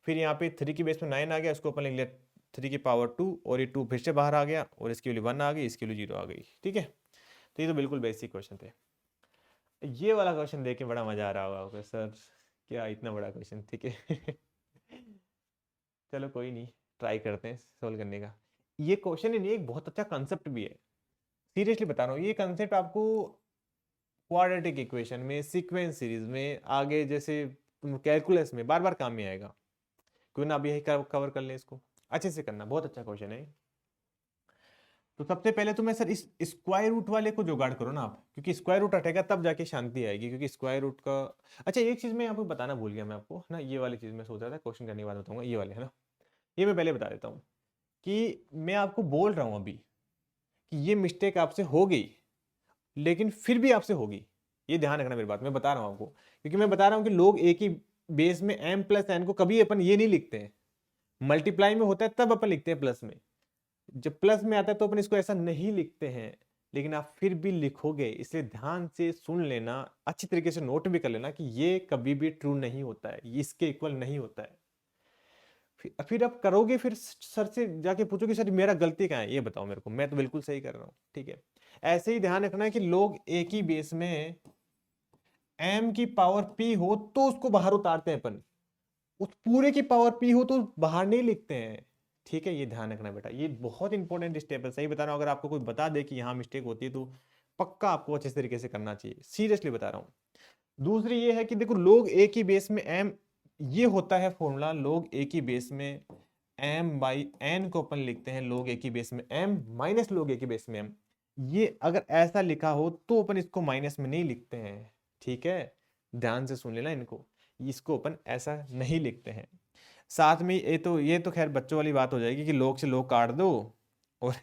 फिर यहाँ पे 3 की बेस में 9 आ गया, उसको अपन लिख लिया 3 की पावर 2, और ये 2 फिर से बाहर आ गया, और इसकी वैल्यू 1 आ गई, इसकी वैल्यू 0 आ गई, ठीक है। तो ये तो बिल्कुल बेसिक क्वेश्चन थे। ये वाला क्वेश्चन देख के बड़ा मजा आ रहा होगा आपको, सर क्या इतना बड़ा क्वेश्चन, ठीक है। चलो कोई नहीं, ट्राई करते हैं सोल्व करने का। ये क्वेश्चन ही नहीं, एक बहुत अच्छा कंसेप्ट भी है, सीरियसली बता रहा हूँ। ये कंसेप्ट आपको क्वाड्रेटिक इक्वेशन में, सीक्वेंस सीरीज में, आगे जैसे कैलकुलस में बार बार काम में आएगा। क्यों ना अब यही कवर कर लें इसको, अच्छे से करना, बहुत अच्छा क्वेश्चन है। तो सबसे पहले तो मैं सर इस स्क्वायर रूट वाले को जुगाड़ करो ना आप, क्योंकि स्क्वायर रूट हटेगा तब जाके शांति आएगी, क्योंकि स्क्वायर रूट का। अच्छा एक चीज मैं आपको बताना भूल गया, मैं आपको ना ये वाली चीज मैं सोच रहा था क्वेश्चन करने के बाद बताऊंगा, ये वाले है ना, ये मैं पहले बता देता हूँ कि मैं आपको बोल रहा हूँ अभी कि ये मिस्टेक आपसे हो गई, लेकिन फिर भी आपसे होगी, ये ध्यान रखना मेरी बात, मैं बता रहा हूँ आपको, क्योंकि मैं बता रहा हूँ कि लोग एक ही बेस में m प्लस n को कभी अपन ये नहीं लिखते हैं, मल्टीप्लाई में होता है तब अपन लिखते हैं प्लस में, जब प्लस में आता है तो अपन इसको ऐसा नहीं लिखते हैं, लेकिन आप फिर भी लिखोगे, इसलिए ध्यान से सुन लेना, अच्छी तरीके से नोट भी कर लेना कि ये कभी भी ट्रू नहीं होता है, ये इसके इक्वल नहीं होता है। फिर आप करोगे, फिर सर से जाके पूछोगे सर मेरा गलती कहाँ है, ये बताओ मेरे को, मैं तो बिल्कुल सही कर रहा हूँ, ठीक है। ऐसे ही ध्यान रखना है कि लोग एक ही बेस में m की पावर p हो तो उसको बाहर उतारते हैं अपन, उस पूरे की पावर p हो तो बाहर नहीं लिखते हैं, ठीक है। ये ध्यान रखना बेटा, ये बहुत इंपॉर्टेंट स्टेप है, सही बता रहा हूँ। अगर आपको कोई बता दे कि यहाँ मिस्टेक होती है तो पक्का आपको अच्छे तरीके से करना चाहिए, सीरियसली बता रहा हूँ। दूसरी ये है कि देखो, लोग एक ही बेस में m, ये होता है फॉर्मूला, लोग एक ही बेस में m बाई n को अपन लिखते हैं लोग एक ही बेस में m माइनस लोग एक ही बेस में m। ये अगर ऐसा लिखा हो तो अपन इसको माइनस में नहीं लिखते हैं, ठीक है। ध्यान से सुन लेना इनको, इसको अपन ऐसा नहीं लिखते हैं। साथ में ये तो खैर बच्चों वाली बात हो जाएगी कि लोग से लोग काट दो और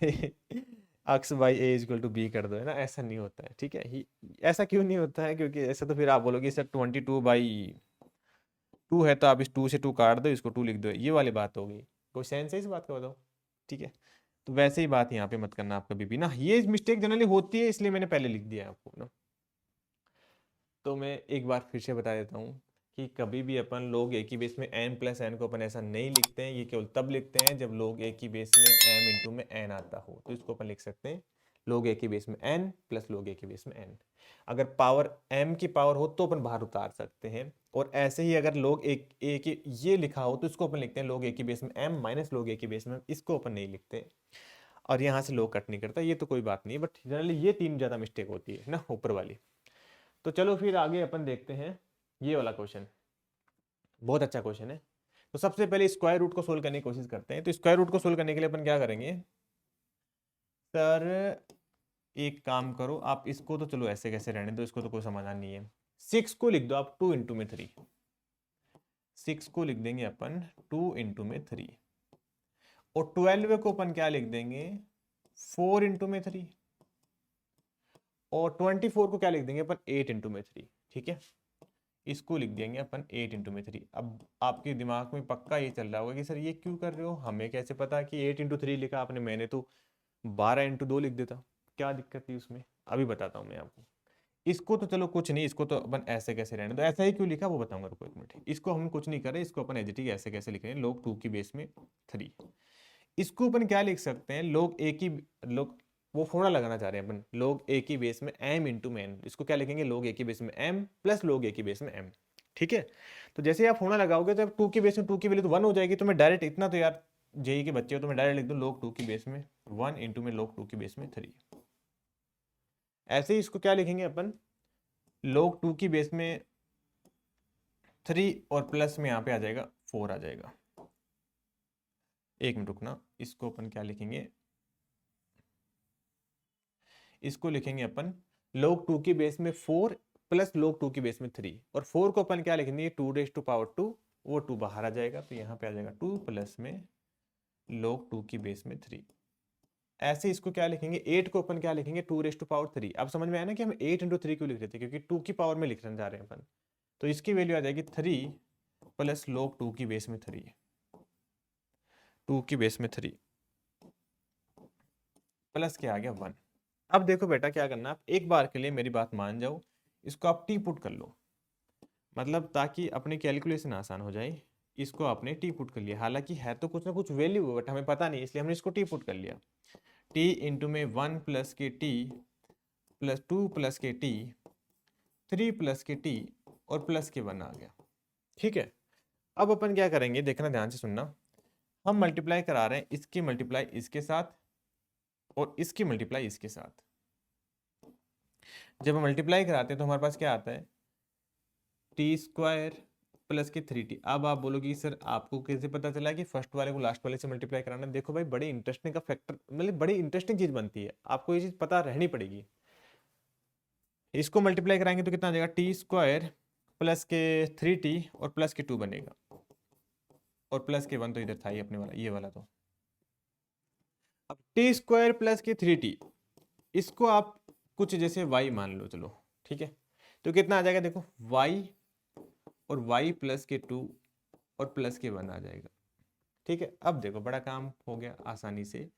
x by a equal to b कर दो, है ना, ऐसा नहीं होता है, ठीक है। ऐसा क्यों नहीं होता है, क्योंकि ऐसा तो फिर आप बोलोगे सर 22/2 है तो आप इस 2 से 2 काट दो, इसको 2 लिख दो, ये वाली बात होगी। कोई सेंस है इस बात का, बताओ, ठीक है। तो वैसे ही बात यहाँ पे मत करना आप कभी भी ना, ये मिस्टेक जनरली होती है, इसलिए मैंने पहले लिख दिया है आपको ना। तो मैं एक बार फिर से बता देता हूँ कि कभी भी अपन लोग एक ही बेस में n प्लस एन को अपन ऐसा नहीं लिखते हैं, ये केवल तब लिखते हैं जब लोग एक ही बेस में m इंटू में n आता हो, तो इसको अपन लिख सकते हैं लोग एक ही बेस में n प्लस लोग एक ही बेस में n। अगर पावर m की पावर हो तो अपन बाहर उतार सकते हैं, और ऐसे ही अगर लोग एक ही ये लिखा हो तो इसको अपन लिखते हैं लोग एक ही बेस में m माइनस लोग एक ही बेस में, इसको अपन नहीं लिखते। और यहाँ से लोग कट नहीं करता, ये तो कोई बात नहीं, बट जनरली ये 3 ज्यादा मिस्टेक होती है ना, ऊपर वाली। तो चलो फिर आगे अपन देखते हैं ये वाला क्वेश्चन, बहुत अच्छा क्वेश्चन है। तो सबसे पहले स्क्वायर रूट को सोल्व करने की कोशिश करते हैं। तो स्क्वायर रूट को सोल्व करने के लिए अपन क्या करेंगे, सर एक काम करो आप, इसको तो चलो ऐसे कैसे रहने दो, इसको तो कोई समाधान नहीं है। 6 को लिख दो आप 2 इंटू में 3, 6 को लिख देंगे अपन 2 इंटू में 3, और 12 को अपन क्या लिख देंगे 4 इंटू में 3, और 24 को क्या लिख देंगे अपन 8 इंटू में 3, ठीक है। इसको लिख देंगे अपन 8 इंटू में 3। अब आपके दिमाग में पक्का ये चल रहा होगा कि सर ये क्यों कर रहे हो, हमें कैसे पता कि 8 इंटू 3 लिखा आपने, मैंने तो 12 इंटू 2 लिख देता, क्या दिक्कत थी उसमें, अभी बताता हूँ मैं आपको। इसको तो चलो कुछ नहीं, इसको तो अपन ऐसे कैसे रहने दो, ऐसा ही क्यों लिखा वो बताऊंगा, रुको एक मिनट। इसको हम कुछ नहीं कर रहे, इसको अपन एज इट इज ऐसे कैसे लिख रहे हैं, लोग 2 की बेस में 3। इसको अपन क्या लिख सकते हैं, लोग एक ही, लोग वो फोड़ा लगाना चाह रहे हैं अपन, लोग एक ही बेस में m इंटू में n, इसको क्या लिखेंगे लोग एक ही बेस में m प्लस लोग एक ही बेस में m, ठीक है। तो जैसे आप फोड़ा लगाओगे तो 2 की बेस में 2 की वैल्यू तो 1 हो जाएगी, तो मैं डायरेक्ट इतना तो यार जेई के बच्चे हो तो मैं डायरेक्ट लिख दूं लोग 2 की बेस में 1 इंटू में लोग 2 की बेस में 3। ऐसे ही इसको क्या लिखेंगे अपन, लोग 2 की बेस में 3 और प्लस में यहाँ पे आ जाएगा 4 आ जाएगा। एक मिनट रुकना, इसको अपन क्या लिखेंगे, इसको लिखेंगे अपन लोग 2 की बेस में 4 प्लस लोग 2 की बेस में 3, और 4 को अपन क्या लिखेंगे 2 रेज टू पावर 2, वो 2 बाहर आ जाएगा, तो यहाँ पे आ जाएगा 2 प्लस में लोग 2 की बेस में 3। ऐसे इसको क्या लिखेंगे, 8 को अपन क्या लिखेंगे, 2⁻3। अब समझ में आया ना कि हम 8 × 3 क्यों लिख रहे थे, क्योंकि 2 की पावर में लिखने जा रहे हैं अपन। तो इसकी वैल्यू आ जाएगी 3 प्लस log 2 की बेस में 3, 2 की बेस में 3 प्लस क्या आ गया 1। अब देखो बेटा क्या करना, आप एक बार के लिए मेरी बात मान जाओ, इसको आप टी पुट कर लो, मतलब ताकि अपनी कैलकुलेशन आसान हो जाए। इसको आपने टी पुट कर लिया, हालांकि है तो कुछ ना कुछ वैल्यू बट हमें पता नहीं, इसलिए हमने इसको टी पुट कर लिया। टी इंटू में 1 प्लस के टी प्लस 2 प्लस के टी 3 प्लस के टी और प्लस के 1 आ गया। ठीक है, अब अपन क्या करेंगे, देखना ध्यान से सुनना। हम मल्टीप्लाई करा रहे हैं इसकी मल्टीप्लाई इसके साथ और इसकी मल्टीप्लाई इसके साथ। जब हम मल्टीप्लाई कराते हैं तो हमारे पास क्या आता है, t² प्लस के 3t। अब आप बोलोगे सर आपको कैसे पता चला कि फर्स्ट वाले को लास्ट वाले से मल्टीप्लाई कराना। देखो भाई, बड़ी इंटरेस्टिंग का फैक्टर, मतलब बड़ी इंटरेस्टिंग चीज बनती है, आपको ये चीज पता रहनी पड़ेगी। इसको मल्टीप्लाई कराएंगे तो कितना आ जाएगा, t² प्लस के 3t और प्लस के 2 बनेगा, और प्लस के 1 तो इधर था ही अपने वाला, ये वाला। तो अब t² प्लस के 3t, इसको आप कुछ जैसे y मान लो, चलो ठीक है। तो कितना आ जाएगा, देखो y और y प्लस के 2 और प्लस के 1 आ जाएगा। ठीक है, अब देखो बड़ा काम हो गया आसानी से,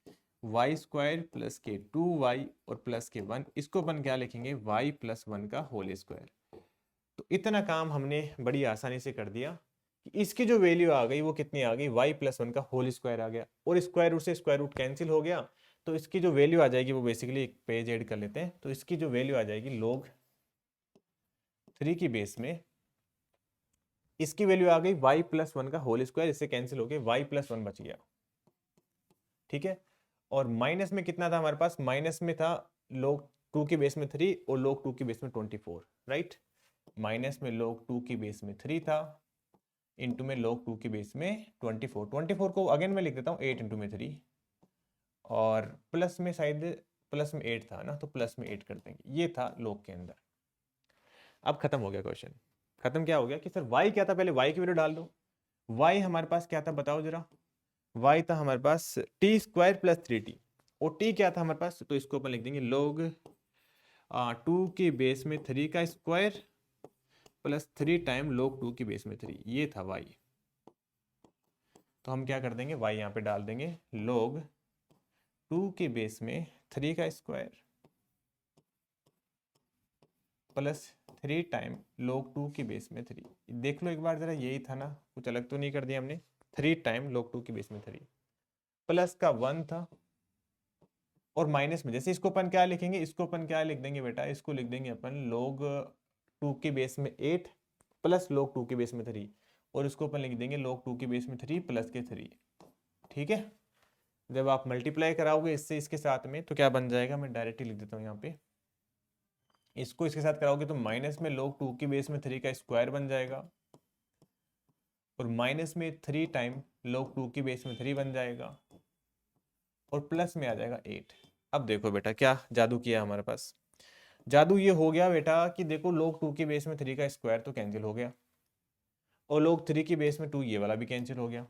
y² प्लस के 2y और प्लस के 1, इसको अपन क्या लिखेंगे, y प्लस 1 का होल स्क्वायर। तो इतना काम हमने बड़ी आसानी से कर दिया कि इसकी जो वैल्यू आ गई वो कितनी आ गई, y प्लस 1 का होल स्क्वायर आ गया, और स्क्वायर रूट से स्क्वायर रूट कैंसिल हो गया। तो इसकी जो वैल्यू आ जाएगी वो बेसिकली एक पेज ऐड कर लेते हैं, तो इसकी जो वैल्यू आ जाएगी log 3 की बेस में, इसकी वैल्यू आ गई y प्लस 1 का होल स्क्वायर, इससे कैंसिल हो गया, y प्लस 1 बच गया। ठीक है, और माइनस में कितना था हमारे पास, माइनस में था log 2 की बेस में 3 और log 2 की बेस में 24, राइट। माइनस में log 2 की बेस में 3 था, इंटू में log 2 की बेस में 24 को अगेन मैं लिख देता हूँ 8 इंटू में 3, और प्लस में शायद प्लस में 8 था ना, तो प्लस में 8 कर देंगे, ये था log के अंदर। अब खत्म हो गया क्वेश्चन। खत्म क्या हो गया कि सर y क्या था, पहले y की वैल्यू डाल दो। y हमारे पास क्या था बताओ जरा, y था हमारे पास t² प्लस 3t, और t क्या था हमारे पास, तो इसको अपन लिख देंगे log 2 की बेस में 3 का स्क्वायर प्लस 3 टाइम log 2 की बेस में 3, ये था y। तो हम क्या कर देंगे, y यहाँ पे डाल देंगे log 2 की बेस में 3 का स्क्वायर प्लस 3 टाइम log 2 की बेस में 3। देख लो एक बार जरा, यही था ना, कुछ अलग तो नहीं कर दिया हमने। 3 टाइम log 2 की बेस में 3 प्लस का 1 था, और माइनस में जैसे इसको अपन क्या लिखेंगे, इसको अपन क्या लिख देंगे बेटा, इसको लिख देंगे अपन log 2 की बेस में 8 प्लस log 2 की बेस में 3, और इसको अपन लिख देंगे log 2 की बेस में 3 प्लस के 3। ठीक है, जब आप मल्टीप्लाई कराओगे इससे इसके साथ में तो क्या बन जाएगा, मैं डायरेक्ट ही लिख देता हूँ यहाँ पे, इसको इसके साथ कराओगे तो माइनस में log 2 की बेस में 3 का स्क्वायर बन जाएगा, और माइनस में 3 टाइम log 2 की बेस में 3 बन जाएगा, और प्लस में आ जाएगा 8। अब देखो बेटा क्या जादू किया हमारे पास, जादू ये हो गया बेटा कि देखो log 2 की बेस में 3 का स्क्वायर तो कैंसिल हो गया, और log 3 की बेस में 2 ये वाला भी कैंसिल हो गया,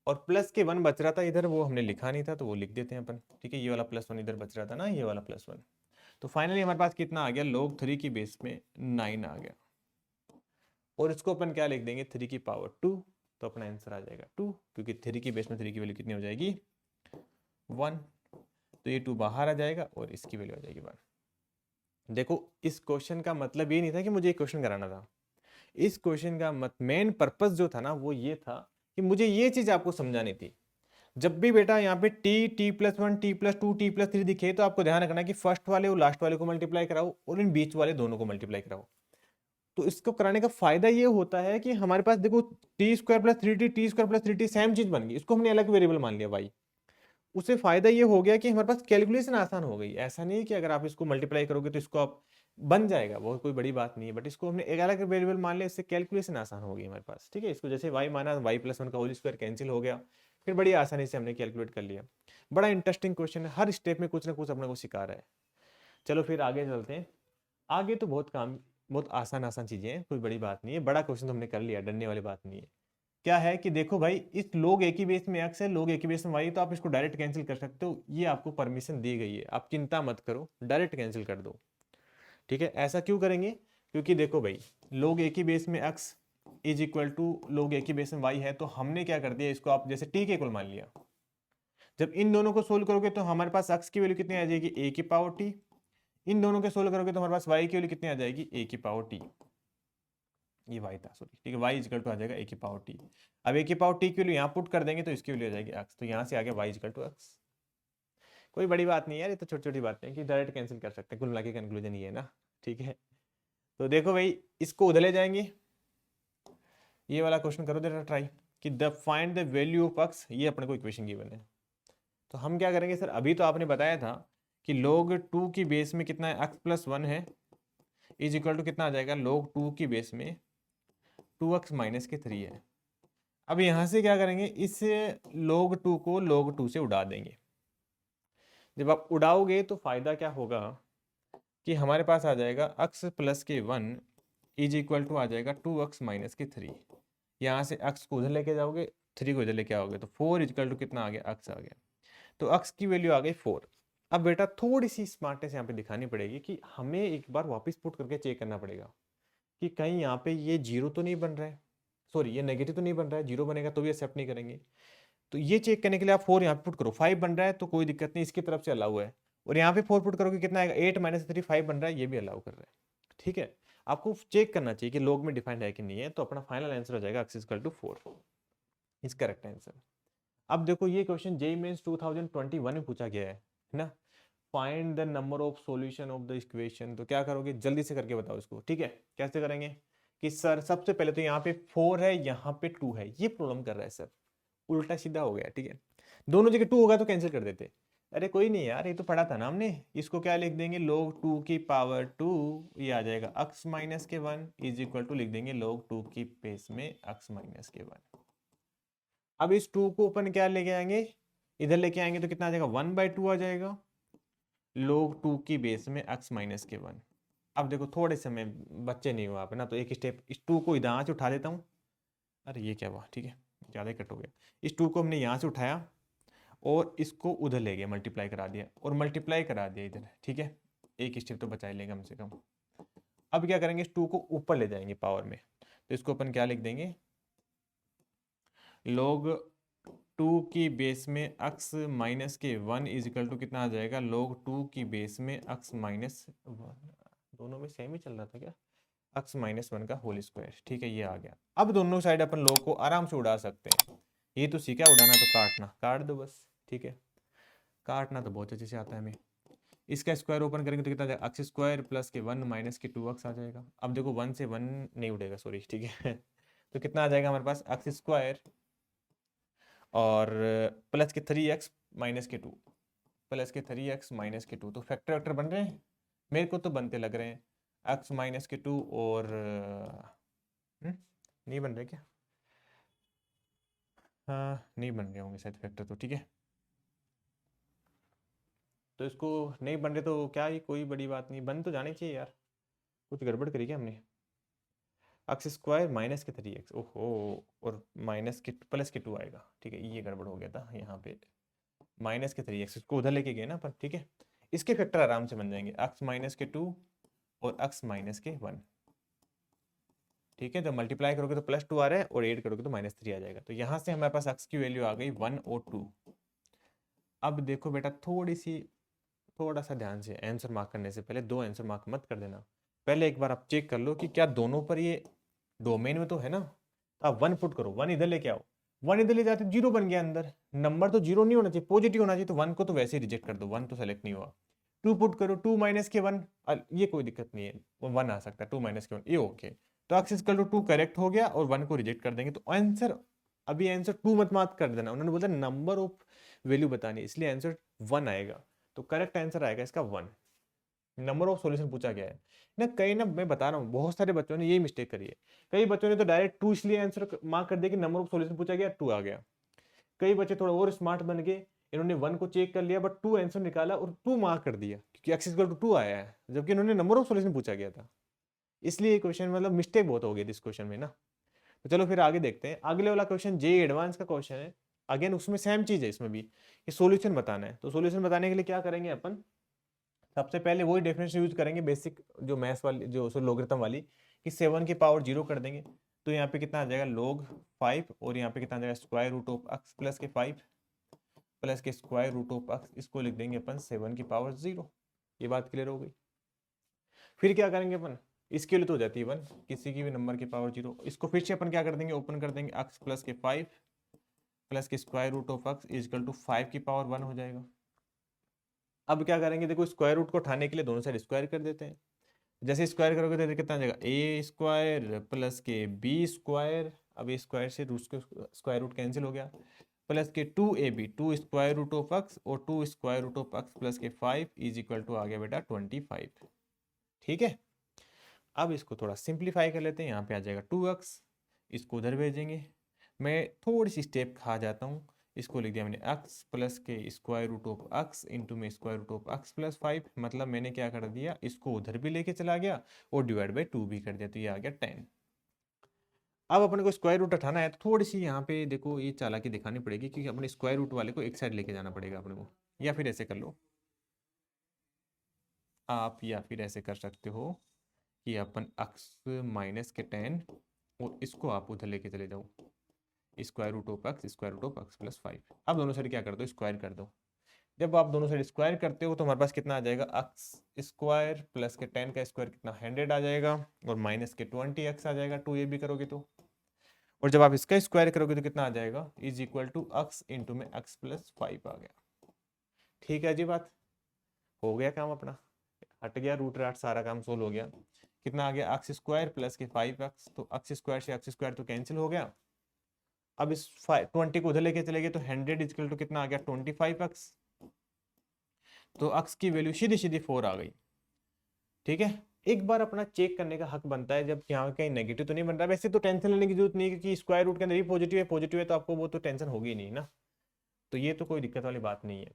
और प्लस के 1 बच रहा था इधर, वो हमने लिखा नहीं था तो वो लिख देते हैं अपन। ठीक है, ये वाला +1 इधर बच रहा था ना, ये वाला +1। तो फाइनली हमारे पास कितना आ गया, log 3 की बेस में 9 आ गया, और इसको अपन क्या लिख देंगे, 3 की पावर 2, तो अपना आंसर आ जाएगा 2, क्योंकि 3 की बेस में 3 की वैल्यू कितनी हो जाएगी, 1। तो ये 2 बाहर आ जाएगा और इसकी वैल्यू आ जाएगी 1। देखो इस क्वेश्चन का मतलब ये नहीं था कि मुझे एक क्वेश्चन कराना था, इस क्वेश्चन का मेन पर्पस जो था ना वो ये था कि मुझे ये चीज आपको समझानी थी। जब भी बेटा यहाँ पे t+1 t+2 t+3 दिखे तो आपको ध्यान रखना कि फर्स्ट वाले और लास्ट वाले को मल्टीप्लाई कराओ और इन बीच वाले दोनों को मल्टीप्लाई कराओ। तो इसको कराने का फायदा ये होता है कि हमारे पास देखो t² plus 3t t² plus 3t same चीज बन गई, इसको हमने अलग वेरिएबल मान लिया y। उससे फायदा ये हो गया कि हमारे पास कैलकुलेशन आसान हो गई। ऐसा नहीं है कि अगर आप इसको मल्टीप्लाई करोगे तो इसको आप बन जाएगा, वो कोई बड़ी बात नहीं है, बट इसको हमने एक अलग वेरिएबल मान लिया, इससे कैलकुलेशन आसान हो गई हमारे पास। ठीक है, इसको जैसे y माना, y+1 का होल स्क्वायर कैंसिल हो गया, फिर बड़ी आसानी से हमने कैलकुलेट कर लिया। बड़ा इंटरेस्टिंग क्वेश्चन है, हर स्टेप में कुछ ना कुछ अपने को सिखा रहा है। चलो फिर आगे चलते हैं। आगे तो बहुत आसान आसान चीजें हैं, कोई बड़ी बात नहीं है, बड़ा क्वेश्चन तो हमने कर लिया, डरने वाली बात नहीं है। क्या है कि देखो भाई, इस log a की बेस में x है, log a की बेस में y है, तो आप इसको डायरेक्ट कैंसिल कर सकते हो, ये आपको परमिशन दी गई है, आप चिंता मत करो, डायरेक्ट कैंसिल कर दो। ठीक है, ऐसा क्यों करेंगे, क्योंकि देखो भाई log a की बेस में x is equal to log a की बेस में y है, तो हमने क्या कर दिया इसको, आप जैसे t के इक्वल मान लिया। जब इन दोनों को सोल्व करोगे तो हमारे पास x की वैल्यू कितनी आ जाएगी, a की पावर t। इन दोनों के सोल्व करोगे तो हमारे पास y की वैल्यू कितनी आ जाएगी, a की पावर t। ये y था, सॉरी, ठीक है, y इक्वल टू आ जाएगा a की पावर t। अब a की पावर t की वैल्यू यहाँ पुट कर देंगे तो इसकी वैल्यू आ जाएगी x, तो यहाँ से आ गया y इक्वल टू x। कोई बड़ी बात नहीं है यार, ये तो छोटी छोटी बातें हैं कि डायरेक्ट कैंसिल कर सकते हैं, कुल मिला के कंक्लूजन ये है ना। ठीक है, तो देखो भाई इसको उधर ले जाएंगे, ये वाला क्वेश्चन करो जरा ट्राई, कि the find the value of x, ये अपने को इक्वेशन गिवन है। तो हम क्या करेंगे सर, अभी तो आपने बताया था कि log 2 की बेस में कितना है, x प्लस 1 है, इज इक्वल टू कितना आ जाएगा, log 2 की बेस में 2x माइनस के 3 है। अब यहाँ से क्या करेंगे, इस log 2 को log 2 से उड़ा देंगे। जब आप उड़ाओगे तो फायदा क्या होगा कि हमारे पास आ जाएगा x प्लस के 1 इज इक्वल टू आ जाएगा 2x माइनस के 3। यहाँ से x को उधर लेके जाओगे, 3 को इधर लेके आओगे, तो 4 इज इक्वल टू कितना आ गया, x आ गया। तो x की वैल्यू आ गई 4। अब बेटा थोड़ी सी स्मार्टनेस यहाँ पे दिखानी पड़ेगी कि हमें एक बार वापस पुट करके चेक करना पड़ेगा कि कहीं यहाँ पे ये जीरो तो नहीं बन रहा है, सॉरी ये नेगेटिव तो नहीं बन रहा है, जीरो बनेगा तो भी एक्सेप्ट नहीं करेंगे। तो ये चेक करने के लिए आप 4 यहाँ पे पुट करो, 5 बन रहा है तो कोई दिक्कत नहीं, इसकी तरफ से अलाउ है। और यहाँ पे 4 पुट करोगे कितना आएगा, 8 माइनस 3 5 बन रहा है, ये भी अलाउ कर रहा है। ठीक है, आपको चेक करना चाहिए कि log में डिफाइंड है कि नहीं है, तो अपना फाइनल आंसर हो जाएगा x equal to 4, is correct answer. अब देखो ये क्वेश्चन जेईई मेंस 2021 में पूछा गया है ना, find the number of solution of the equation. तो क्या करोगे, जल्दी से करके बताओ इसको। ठीक है, कैसे करेंगे कि सर सबसे पहले तो यहाँ पे 4 है, यहाँ पे 2 है, ये प्रॉब्लम कर रहा है सर, उल्टा सीधा हो गया। ठीक है, दोनों जगह 2 होगा तो कैंसिल कर देते, अरे कोई नहीं यार, ये तो पढ़ा था ना हमने। इसको क्या लिख देंगे, log 2 की पावर 2, ये आ जाएगा x माइनस के 1 इज इक्वल टू लिख देंगे log 2 की बेस में x माइनस के 1। अब इस 2 को अपन क्या लेके आएंगे, इधर लेके आएंगे तो कितना आ जाएगा, 1/2 आ जाएगा log 2 की बेस में x माइनस के 1। अब देखो थोड़े से मैं बच्चे नहीं हुआ आप ना, तो एक स्टेप इस 2 को यहाँ से उठा देता हूँ। अरे ये क्या हुआ, ठीक है ज़्यादा ही कट हो गया। इस 2 को हमने यहाँ से उठाया और इसको उधर ले गया, मल्टीप्लाई करा दिया और मल्टीप्लाई करा दिया इधर। ठीक है, एक स्टेप तो बचा ही लेगा कम से कम। अब क्या करेंगे, इस 2 को ऊपर ले जाएंगे पावर में, तो इसको अपन क्या लिख देंगे, log 2 की बेस में x माइनस के 1 इज इक्वल टू कितना आ जाएगा, log 2 की बेस में x माइनस 1, दोनों में सेम ही चल रहा था क्या, x माइनस 1 का होल स्क्वायर। ठीक है, ये आ गया। अब दोनों साइड अपन log को आराम से उड़ा सकते हैं, ये तो सीखा, उड़ाना तो काटना, काट दो बस। ठीक है, काटना तो बहुत अच्छे से आता है हमें। इसका स्क्वायर ओपन करेंगे तो कितना आ जाएगा, एक्स स्क्वायर प्लस के 1 माइनस के 2x आ जाएगा। अब देखो 1 से 1 नहीं उड़ेगा, सॉरी। ठीक है तो कितना आ जाएगा हमारे पास, एक्स स्क्वायर और प्लस के 3x माइनस के 2, प्लस के 3x माइनस के 2, तो फैक्टर वैक्टर बन रहे हैं, मेरे को तो बनते लग रहे हैं। x माइनस के 2 और नहीं बन रहे क्या, हाँ नहीं बन रहे होंगे शायद फैक्टर तो। ठीक है, तो इसको नहीं बन रहे तो क्या ही, कोई बड़ी बात नहीं, बन तो जाने चाहिए यार, कुछ गड़बड़ करी क्या हमने। एक्स स्क्वायर माइनस के 3x, ओहो, और माइनस के प्लस के 2 आएगा। ठीक है, ये गड़बड़ हो गया था यहाँ पे, माइनस के 3x इसको उधर लेके गए ना अपन। ठीक है, इसके फैक्टर आराम से बन जाएंगे, x माइनस के 2 और x माइनस के 1। ठीक है, तो मल्टीप्लाई करोगे तो +2 आ रहा है और ऐड करोगे तो -3 आ जाएगा। तो यहाँ से हमारे पास x की वैल्यू आ गई 1 और 2। अब देखो बेटा थोड़ा सा ध्यान से, आंसर मार्क करने से पहले 2 आंसर मार्क मत कर देना, पहले एक बार आप चेक कर लो कि क्या दोनों पर ये डोमेन में तो है ना। तो आप 1 पुट करो, 1 इधर लेके आओ, 1 इधर ले जाते 0 बन गया अंदर, नंबर तो 0 नहीं होना चाहिए, पॉजिटिव होना चाहिए, तो 1 को तो वैसे ही रिजेक्ट कर दो, 1 तो सेलेक्ट नहीं हुआ। 2 पुट करो, 2 माइनस के 1, ये कोई दिक्कत नहीं है, 1 आ सकता है, 2 माइनस के 1 ये ओके। तो x इक्वल टू 2 करेक्ट हो गया और 1 को रिजेक्ट कर देंगे, तो आंसर अभी आंसर 2 मत कर देना, उन्होंने बोला नंबर ऑफ वैल्यू बतानी, इसलिए आंसर 1 आएगा। तो करेक्ट आंसर आएगा इसका 1। नंबर ऑफ सॉल्यूशन पूछा गया है ना, कई ना, मैं बता रहा हूँ बहुत सारे बच्चों ने यही मिस्टेक करी है। कई बच्चों ने तो डायरेक्ट 2 इसलिए आंसर मार्क कर दिया कि नंबर ऑफ सॉल्यूशन पूछा गया, 2 आ गया। कई बच्चे थोड़ा और स्मार्ट बन गए, इन्होंने 1 को चेक कर लिया बट 2 आंसर निकाला और 2 मार्क कर दिया क्योंकि x इक्वल टू 2 आया है, जबकि इन्होंने नंबर ऑफ सॉल्यूशन पूछा गया था। इसलिए क्वेश्चन मतलब मिस्टेक बहुत हो गई इस क्वेश्चन में ना। तो चलो फिर आगे देखते हैं। अगले वाला क्वेश्चन जे एडवांस का क्वेश्चन है। अगेन उसमें सेम चीज है, इसमें भी ये सॉल्यूशन बताना है। तो सॉल्यूशन बताने के लिए क्या करेंगे अपन, सबसे पहले वही डेफिनेशन यूज करेंगे बेसिक जो मैथ्स वाली जो लोगरिथम वाली, कि 7 की पावर 0 कर देंगे। तो यहाँ पे कितना आ जाएगा log 5, और यहाँ पे कितना आ जाएगा square root of x plus के 5 प्लस के स्क्वायर रूट ऑफ x, इसको लिख देंगे अपन 7 की पावर 0। ये बात क्लियर हो गई। फिर क्या करेंगे अपन, इसके लिए तो हो जाती है 1, किसी की भी नंबर की पावर 0। इसको फिर से अपन क्या कर देंगे, ओपन कर देंगे, x प्लस के 5 प्लस के square root of x is equal to 5 की पावर 1 हो जाएगा। अब क्या करेंगे, देखो स्क्वायर रूट को उठाने के लिए दोनों साइड स्क्वायर कर देते हैं। जैसे स्क्वायर करोगे तो कितना आ जाएगा, ए स्क्वायर प्लस के बी स्क्वायर, अब ए स्क्वायर से रूट स्क्वायर रूट कैंसिल हो गया, प्लस के 2ab 2 square root of x और 2 square root of x plus के 5 इज इक्वल टू आ गया बेटा 25। ठीक है, अब इसको थोड़ा सिंप्लीफाई कर लेते हैं। यहाँ पे आ जाएगा 2x, इसको उधर भेजेंगे। मैं थोड़ी सी स्टेप खा जाता हूँ, इसको लिख दिया मैंने x प्लस के square root of x into में square root of x plus 5, मतलब मैंने क्या कर दिया, इसको उधर भी लेके चला गया और डिवाइड बाई 2 भी कर दिया, तो ये आ गया 10। अब अपने को स्क्वायर रूट हटाना है, तो थोड़ी सी यहाँ पे देखो ये चालाकी दिखानी पड़ेगी, क्योंकि अपने स्क्वायर रूट वाले को एक साइड लेके जाना पड़ेगा अपने को, या फिर ऐसे कर लो आप, या फिर ऐसे कर सकते हो कि अपन x माइनस के 10 और इसको आप उधर लेके चले जाओ, square root of x square root of x plus 5। अब दोनों साइड क्या कर दो, स्क्वायर कर दो। जब आप दोनों साइड स्क्वायर करते हो तो हमारे पास कितना आ जाएगा, x स्क्वायर प्लस के 10 का स्क्वायर कितना 100 आ जाएगा, और माइनस के 20x आ जाएगा 2 ये भी करोगे तो, और जब आप इसका स्क्वायर करोगे तो कितना आ जाएगा, is equal to x into में x प्लस 5 आ गया। ठीक है जी, बात हो गया, काम अपना हट गया, रूट राट सारा काम सोल्व हो गया। कितना आ गया, x स्क्वायर प्लस के 5x, तो x स्क्वायर से x स्क्वायर तो कैंसिल हो गया। अब इस 20 को उधर लेके चले गए तो 100 इजकल टू कितना आ गया 25x, तो x की वैल्यू सीधी सीधी 4 आ गई। ठीक है, एक बार अपना चेक करने का हक बनता है जब यहाँ कहीं नेगेटिव तो नहीं बन रहा। वैसे तो टेंशन लेने की जरूरत नहीं है, क्योंकि स्क्वायर रूट के अंदर भी पॉजिटिव है तो आपको वो तो टेंशन होगी नहीं ना, तो ये तो कोई दिक्कत वाली बात नहीं है।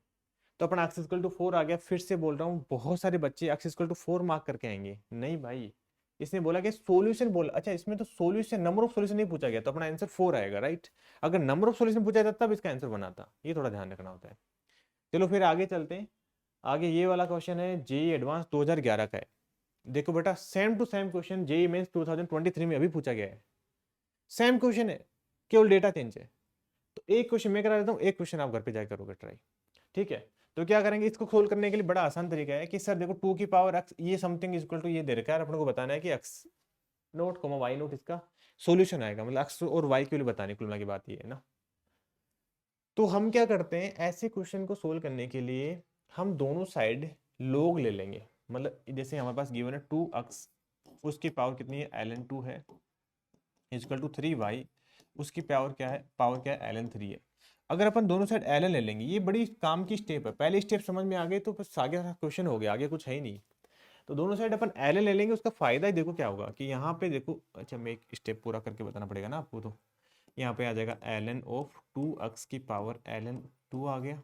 तो अपना x इक्वल टू 4 आ गया। फिर से बोल रहा हूँ, बहुत सारे बच्चे x इक्वल टू 4 मार्क करके आएंगे, नहीं भाई, इसने बोला कि सॉल्यूशन बोला, अच्छा इसमें तो सॉल्यूशन नंबर ऑफ सॉल्यूशन नहीं पूछा गया, तो अपना आंसर 4 आएगा, राइट। अगर नंबर ऑफ सॉल्यूशन पूछा जाता तब इसका आंसर बनाता, ये थोड़ा ध्यान रखना होता है। चलो फिर आगे चलते हैं। आगे ये वाला क्वेश्चन है जेई एडवांस 2011 का है। देखो बेटा, same to same question JEE Mains 2023 में अभी पूछा गया है, सेम क्वेश्चन है, केवल डेटा चेंज है। तो एक क्वेश्चन मैं करा देता हूँ, एक क्वेश्चन आप घर पे जाकर करोगे ट्राई। ठीक है, तो क्या करेंगे, इसको सोल्व करने के लिए बड़ा आसान तरीका है कि सर देखो 2 की पावर x ये समथिंग इक्वल टू ये दे रखा है, अपने को बताना है कि x not comma y not इसका सॉल्यूशन आएगा, मतलब x और y के लिए बताने कुल मिला की बात ये है ना। तो हम क्या करते हैं, ऐसे क्वेश्चन को सोल्व करने के लिए हम दोनों साइड लोग ले लेंगे। मतलब जैसे हमारे पास गिवन है 2x, उसकी पावर कितनी है ln2 है, इक्वल टू 3y, उसकी पावर क्या है, ln3 है। अगर अपन दोनों साइड ln ले लेंगे, ये बड़ी काम की स्टेप है, पहले स्टेप समझ में आ गई तो बस आगे क्वेश्चन हो गया, आगे कुछ है ही नहीं। तो दोनों साइड अपन ln ले लेंगे, उसका फायदा ही देखो क्या होगा कि यहाँ पे देखो, अच्छा मैं एक स्टेप पूरा करके बताना पड़ेगा ना आपको, तो यहाँ पे आ जाएगा ln ऑफ 2x की पावर ln2 आ गया,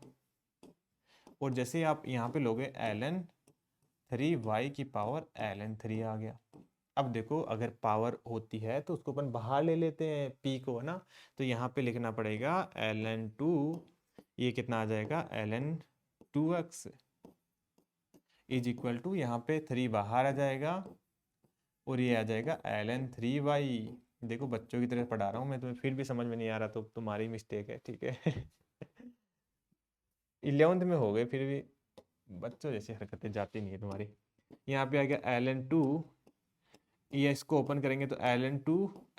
और जैसे आप यहाँ पे लोगे ln3y की पावर ln3 आ गया। अब देखो, अगर पावर होती है तो उसको अपन बाहर ले लेते हैं p को, है ना। तो यहाँ पे लिखना पड़ेगा ln2, ये कितना आ जाएगा ln2x इज इक्वल टू, यहाँ पे 3 बाहर आ जाएगा और ये आ जाएगा ln3y। देखो बच्चों की तरह पढ़ा रहा हूँ मैं तुम्हें, फिर भी समझ में नहीं आ रहा तो तुम्हारी मिस्टेक है, ठीक है। 11th में हो गए, फिर भी बच्चों जैसी हरकतें जाती नहीं है तुम्हारी। यहाँ पे आ गया ln2, ये इसको ओपन करेंगे तो ln2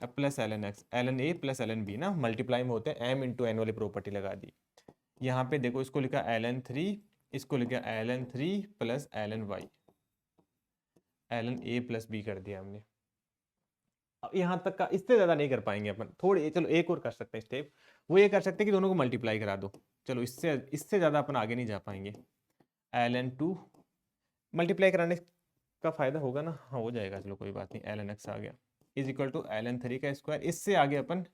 plus lnx, ln a plus lnb ना मल्टीप्लाई में होते हैं, m इंटू एन वाली प्रॉपर्टी लगा दी। यहाँ पे देखो इसको लिखा ln3, इसको लिखा ln3 plus lny, ln a plus b कर दिया हमने। अब यहाँ तक का, इससे ज्यादा नहीं कर पाएंगे अपन, थोड़ी चलो एक और कर सकते हैं स्टेप, वो ये कर सकते हैं कि दोनों को मल्टीप्लाई करा दो। चलो इससे ज्यादा अपन आगे नहीं जा पाएंगे। ln2 मल्टीप्लाई कराने का फायदा होगा ना, हाँ हो जाएगा, चलो कोई बात नहीं, lnx आ गया इज इक्वल टू ln3 का स्क्वायर। इससे आगे अपन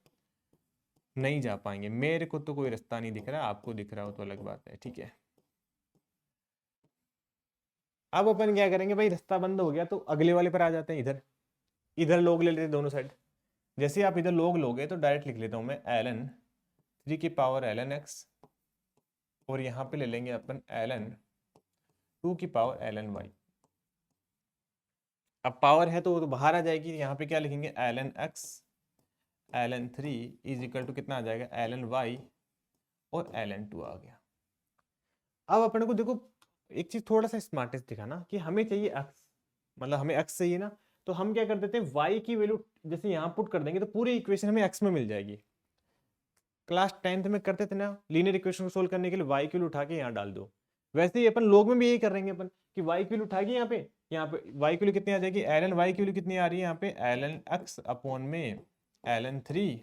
नहीं जा पाएंगे, मेरे को तो कोई रास्ता नहीं दिख रहा, आपको दिख रहा हो तो अलग बात है, ठीक है। अब अपन क्या करेंगे भाई, रास्ता बंद हो गया तो अगले वाले पर आ जाते हैं, इधर इधर लोग ले लेते हैं दोनों साइड। जैसे आप इधर लोग लोगे तो डायरेक्ट लिख लेता हूँ मैं ln 3 की पावर ln x, और यहाँ पे ले लेंगे अपन ln 2 की पावर ln y। अब पावर है तो वो तो बाहर आ जाएगी, यहाँ पे क्या लिखेंगे ln x ln 3 is equal to कितना आ जाएगा ln y, और ln 2 आ गया। अब अपने को देखो एक चीज थोड़ा सा स्मार्टेस्ट दिखा ना, कि हमें चाहिए x, मतलब हमें x चाहिए ना, तो हम क्या कर देते हैं y की वैल्यू जैसे यहाँ पुट कर देंगे तो पूरी इक्वेशन हमें x में मिल जाएगी। क्लास 10th में करते थे ना लीनियर इक्वेशन को सोल्व करने के लिए y की वैल्यू उठा के यहाँ डाल दो, वैसे ही अपन लोग में भी यही करेंगे अपन कि y की वैल्यू उठा के यहाँ पे y की वैल्यू कितनी आ जाएगी ln y की वैल्यू कितनी आ रही है यहाँ पे ln x अपॉन में ln 3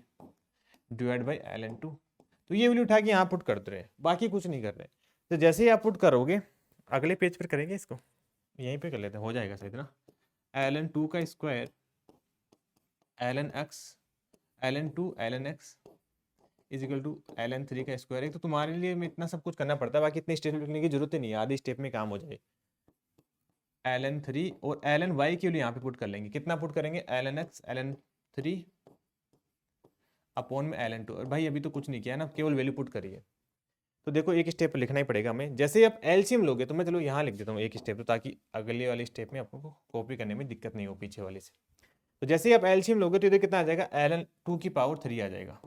डिवाइड बाई ln 2। तो ये वैल्यू उठा के यहाँ पुट करते रहे, बाकी कुछ नहीं कर रहे। तो जैसे ही आप पुट करोगे अगले पेज पर करेंगे, इसको यहीं पे कर लेते हैं, हो जाएगा सही ना। ln 2 का square ln x ln 2 ln x is equal to ln 3 का स्क्वायर। एक तो तुम्हारे लिए में इतना सब कुछ करना पड़ता है, बाकी इतनी स्टेप लिखने की जरूरत ही नहीं है, आधी स्टेप में काम हो जाए। ln 3 और ln y के लिए यहाँ पे पुट कर लेंगे, कितना पुट करेंगे ln x ln 3 अपॉन में ln 2। और भाई अभी तो कुछ नहीं किया ना, केवल वैल्यू पुट करिए। तो देखो एक स्टेप लिखना ही पड़ेगा हमें, जैसे ही आप एलसीएम लोगे तो मैं चलो यहाँ लिख देता हूँ एक स्टेप, तो ताकि अगले वाली स्टेप में आपको कॉपी करने में दिक्कत नहीं हो पीछे वाले से। तो जैसे ही आप एलसीएम लोगे तो इधर कितना आ जाएगा ln 2 की पावर 3 आ जाएगा।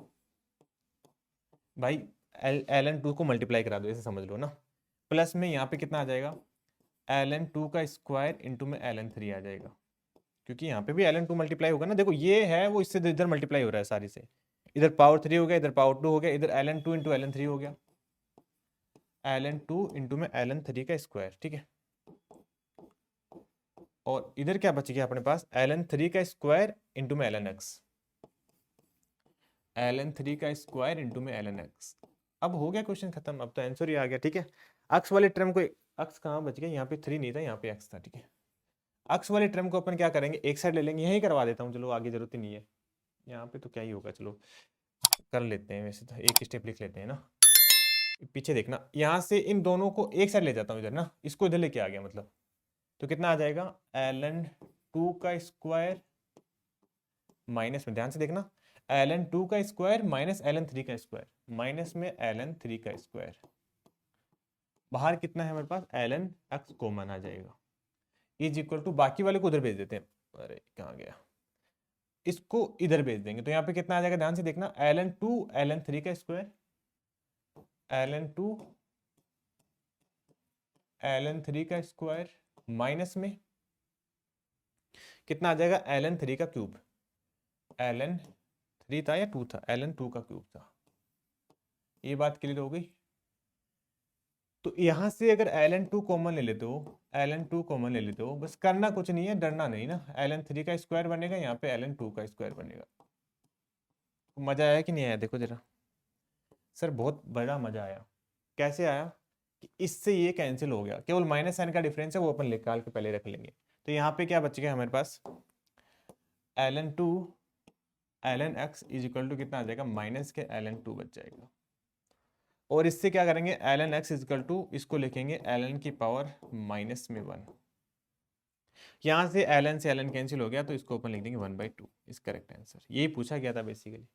भाई ln 2 को मल्टीप्लाई करा दो, ऐसे समझ लो ना, प्लस में यहाँ पे कितना आ जाएगा ln 2 का स्क्वायर इंटू में ln 3 आ जाएगा, क्योंकि यहाँ पे भी ln 2 मल्टीप्लाई होगा ना। देखो ये है वो इससे इधर मल्टीप्लाई हो रहा है सारी से, इधर पावर 3 हो गया, इधर पावर 2 हो गया, इधर ln 2 इंटू ln 3 हो गया, ln 2 इंटू में ln 3 का स्क्वायर, ठीक है। और इधर क्या बच गया अपने पास ln 3 का स्क्वायर इंटू में ln x, ln 3 का स्क्वायर इंटू में ln x। अब हो गया क्वेश्चन खत्म, अब तो आंसर ही आ गया, ठीक है। अक्स वाले टर्म को, अक्स कहाँ बच गया, यहाँ पे 3 नहीं था, यहाँ पे x था, ठीक है। अक्स वाले टर्म को अपन क्या करेंगे, एक साइड ले लेंगे, यही करवा देता हूँ, चलो आगे जरूरत ही नहीं है, यहाँ पे तो क्या ही होगा, चलो कर लेते हैं, वैसे तो एक स्टेप लिख लेते हैं ना। पीछे देखना, यहाँ से इन दोनों को एक साइड ले जाता हूँ इधर ना, इसको इधर लेके आ गया मतलब, तो कितना आ जाएगा ln 2 का स्क्वायर माइनस में, ध्यान से देखना, ln 2 का स्क्वायर माइनस ln 3 का स्क्वायर, माइनस में ln 3 का स्क्वायर, बाहर कितना है हमारे पास ln x कॉमन आ जाएगा, इज इक्वल टू बाकी वाले को उधर भेज देते हैं, अरे कहाँ गया, इसको इधर भेज देंगे, तो यहाँ पे कितना आ जाएगा, ध्यान से देखना, ln 2 ln 3 का स्क्वायर ln 2 ln 3 का स्क्वायर माइनस में कितना आ जाएगा ln 3 का क्यूब, ln 3 था या 2 था, ln 2 का क्यूब था। ये बात क्लियर हो गई। तो यहां से अगर ln 2 कॉमन ले लेते हो, ln 2 कॉमन ले लेते हो, बस करना कुछ नहीं है, डरना नहीं ना, ln 3 का स्क्वायर बनेगा, यहाँ पे ln 2 का स्क्वायर बनेगा। मजा आया कि नहीं आया, देखो जरा, सर बहुत बड़ा मजा आया। कैसे आया कि इससे ये कैंसिल हो गया, केवल माइनस साइन का डिफरेंस है, वो अपन निकाल के पहले रख लेंगे। तो यहाँ पे क्या बच गया हमारे पास ln 2 ln x is equal to कितना आ जाएगा, माइनस के ln 2 बच जाएगा। और इससे क्या करेंगे ln x is equal to, इसको लिखेंगे ln की पावर माइनस में 1, यहाँ से ln से ln कैंसिल हो गया, तो इसको अपन लिख देंगे 1/2 इस करेक्ट आंसर। यही पूछा गया था बेसिकली।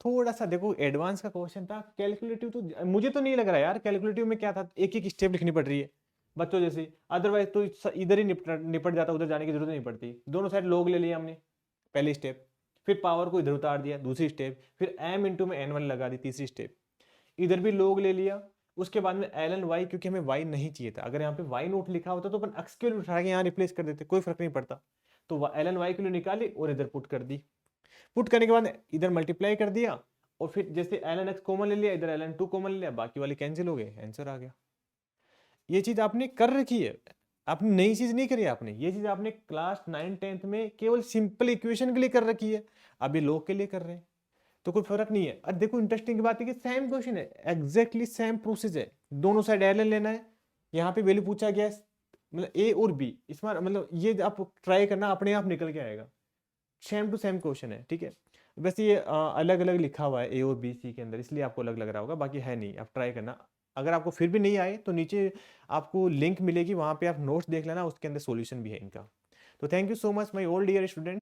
थोड़ा सा देखो एडवांस का क्वेश्चन था, कैलकुलेटिव तो मुझे तो नहीं लग रहा यार, कैलकुलेटिव में क्या था, एक एक स्टेप लिखनी पड़ रही है बच्चों जैसे, अदरवाइज तो इधर ही निपट जाता, उधर जाने की जरूरत नहीं पड़ती। दोनों साइड लोग ले लिया हमने पहली स्टेप, फिर पावर को इधर उतार दिया दूसरी स्टेप, फिर m इंटू में n1 लगा दी तीसरी स्टेप, इधर भी लोग ले लिया, उसके बाद में ln y, क्योंकि हमें y नहीं चाहिए था, अगर यहाँ पे y नोट लिखा होता तो अपन x के लिए उठा के यहाँ रिप्लेस कर देते, कोई फर्क नहीं पड़ता। तो ln y के लिए निकाली और इधर पुट कर दी, पुट करने के बाद इधर मल्टीप्लाई कर दिया, और फिर जैसे ln x कॉमन ले लिया, इधर ln 2 कॉमन ले लिया, बाकी वाले कैंसिल हो गए, आंसर आ गया। ये चीज आपने कर रखी है, आपने नई चीज नहीं करी आपने, ये चीज आपने क्लास 9-10th में केवल सिंपल इक्वेशन के लिए कर रखी है, अभी लोग के लिए कर रहे हैं, तो कोई फर्क नहीं है। और देखो इंटरेस्टिंग बात है कि सेम क्वेश्चन है, एग्जैक्टली सेम प्रोसेस है, दोनों साइड ln लेना है, यहाँ पे वैल्यू पूछा गया है, मतलब a और b, इसमें मतलब ये आप ट्राई करना, अपने आप निकल के आएगा, सेम टू सेम क्वेश्चन है, ठीक है। वैसे ये अलग अलग लिखा हुआ है a और b c के अंदर, इसलिए आपको अलग लग रहा होगा, बाकी है नहीं, आप ट्राई करना। अगर आपको फिर भी नहीं आए तो नीचे आपको लिंक मिलेगी, वहां पे आप नोट्स देख लेना, उसके अंदर सॉल्यूशन भी है इनका। तो thank you so much my all dear student.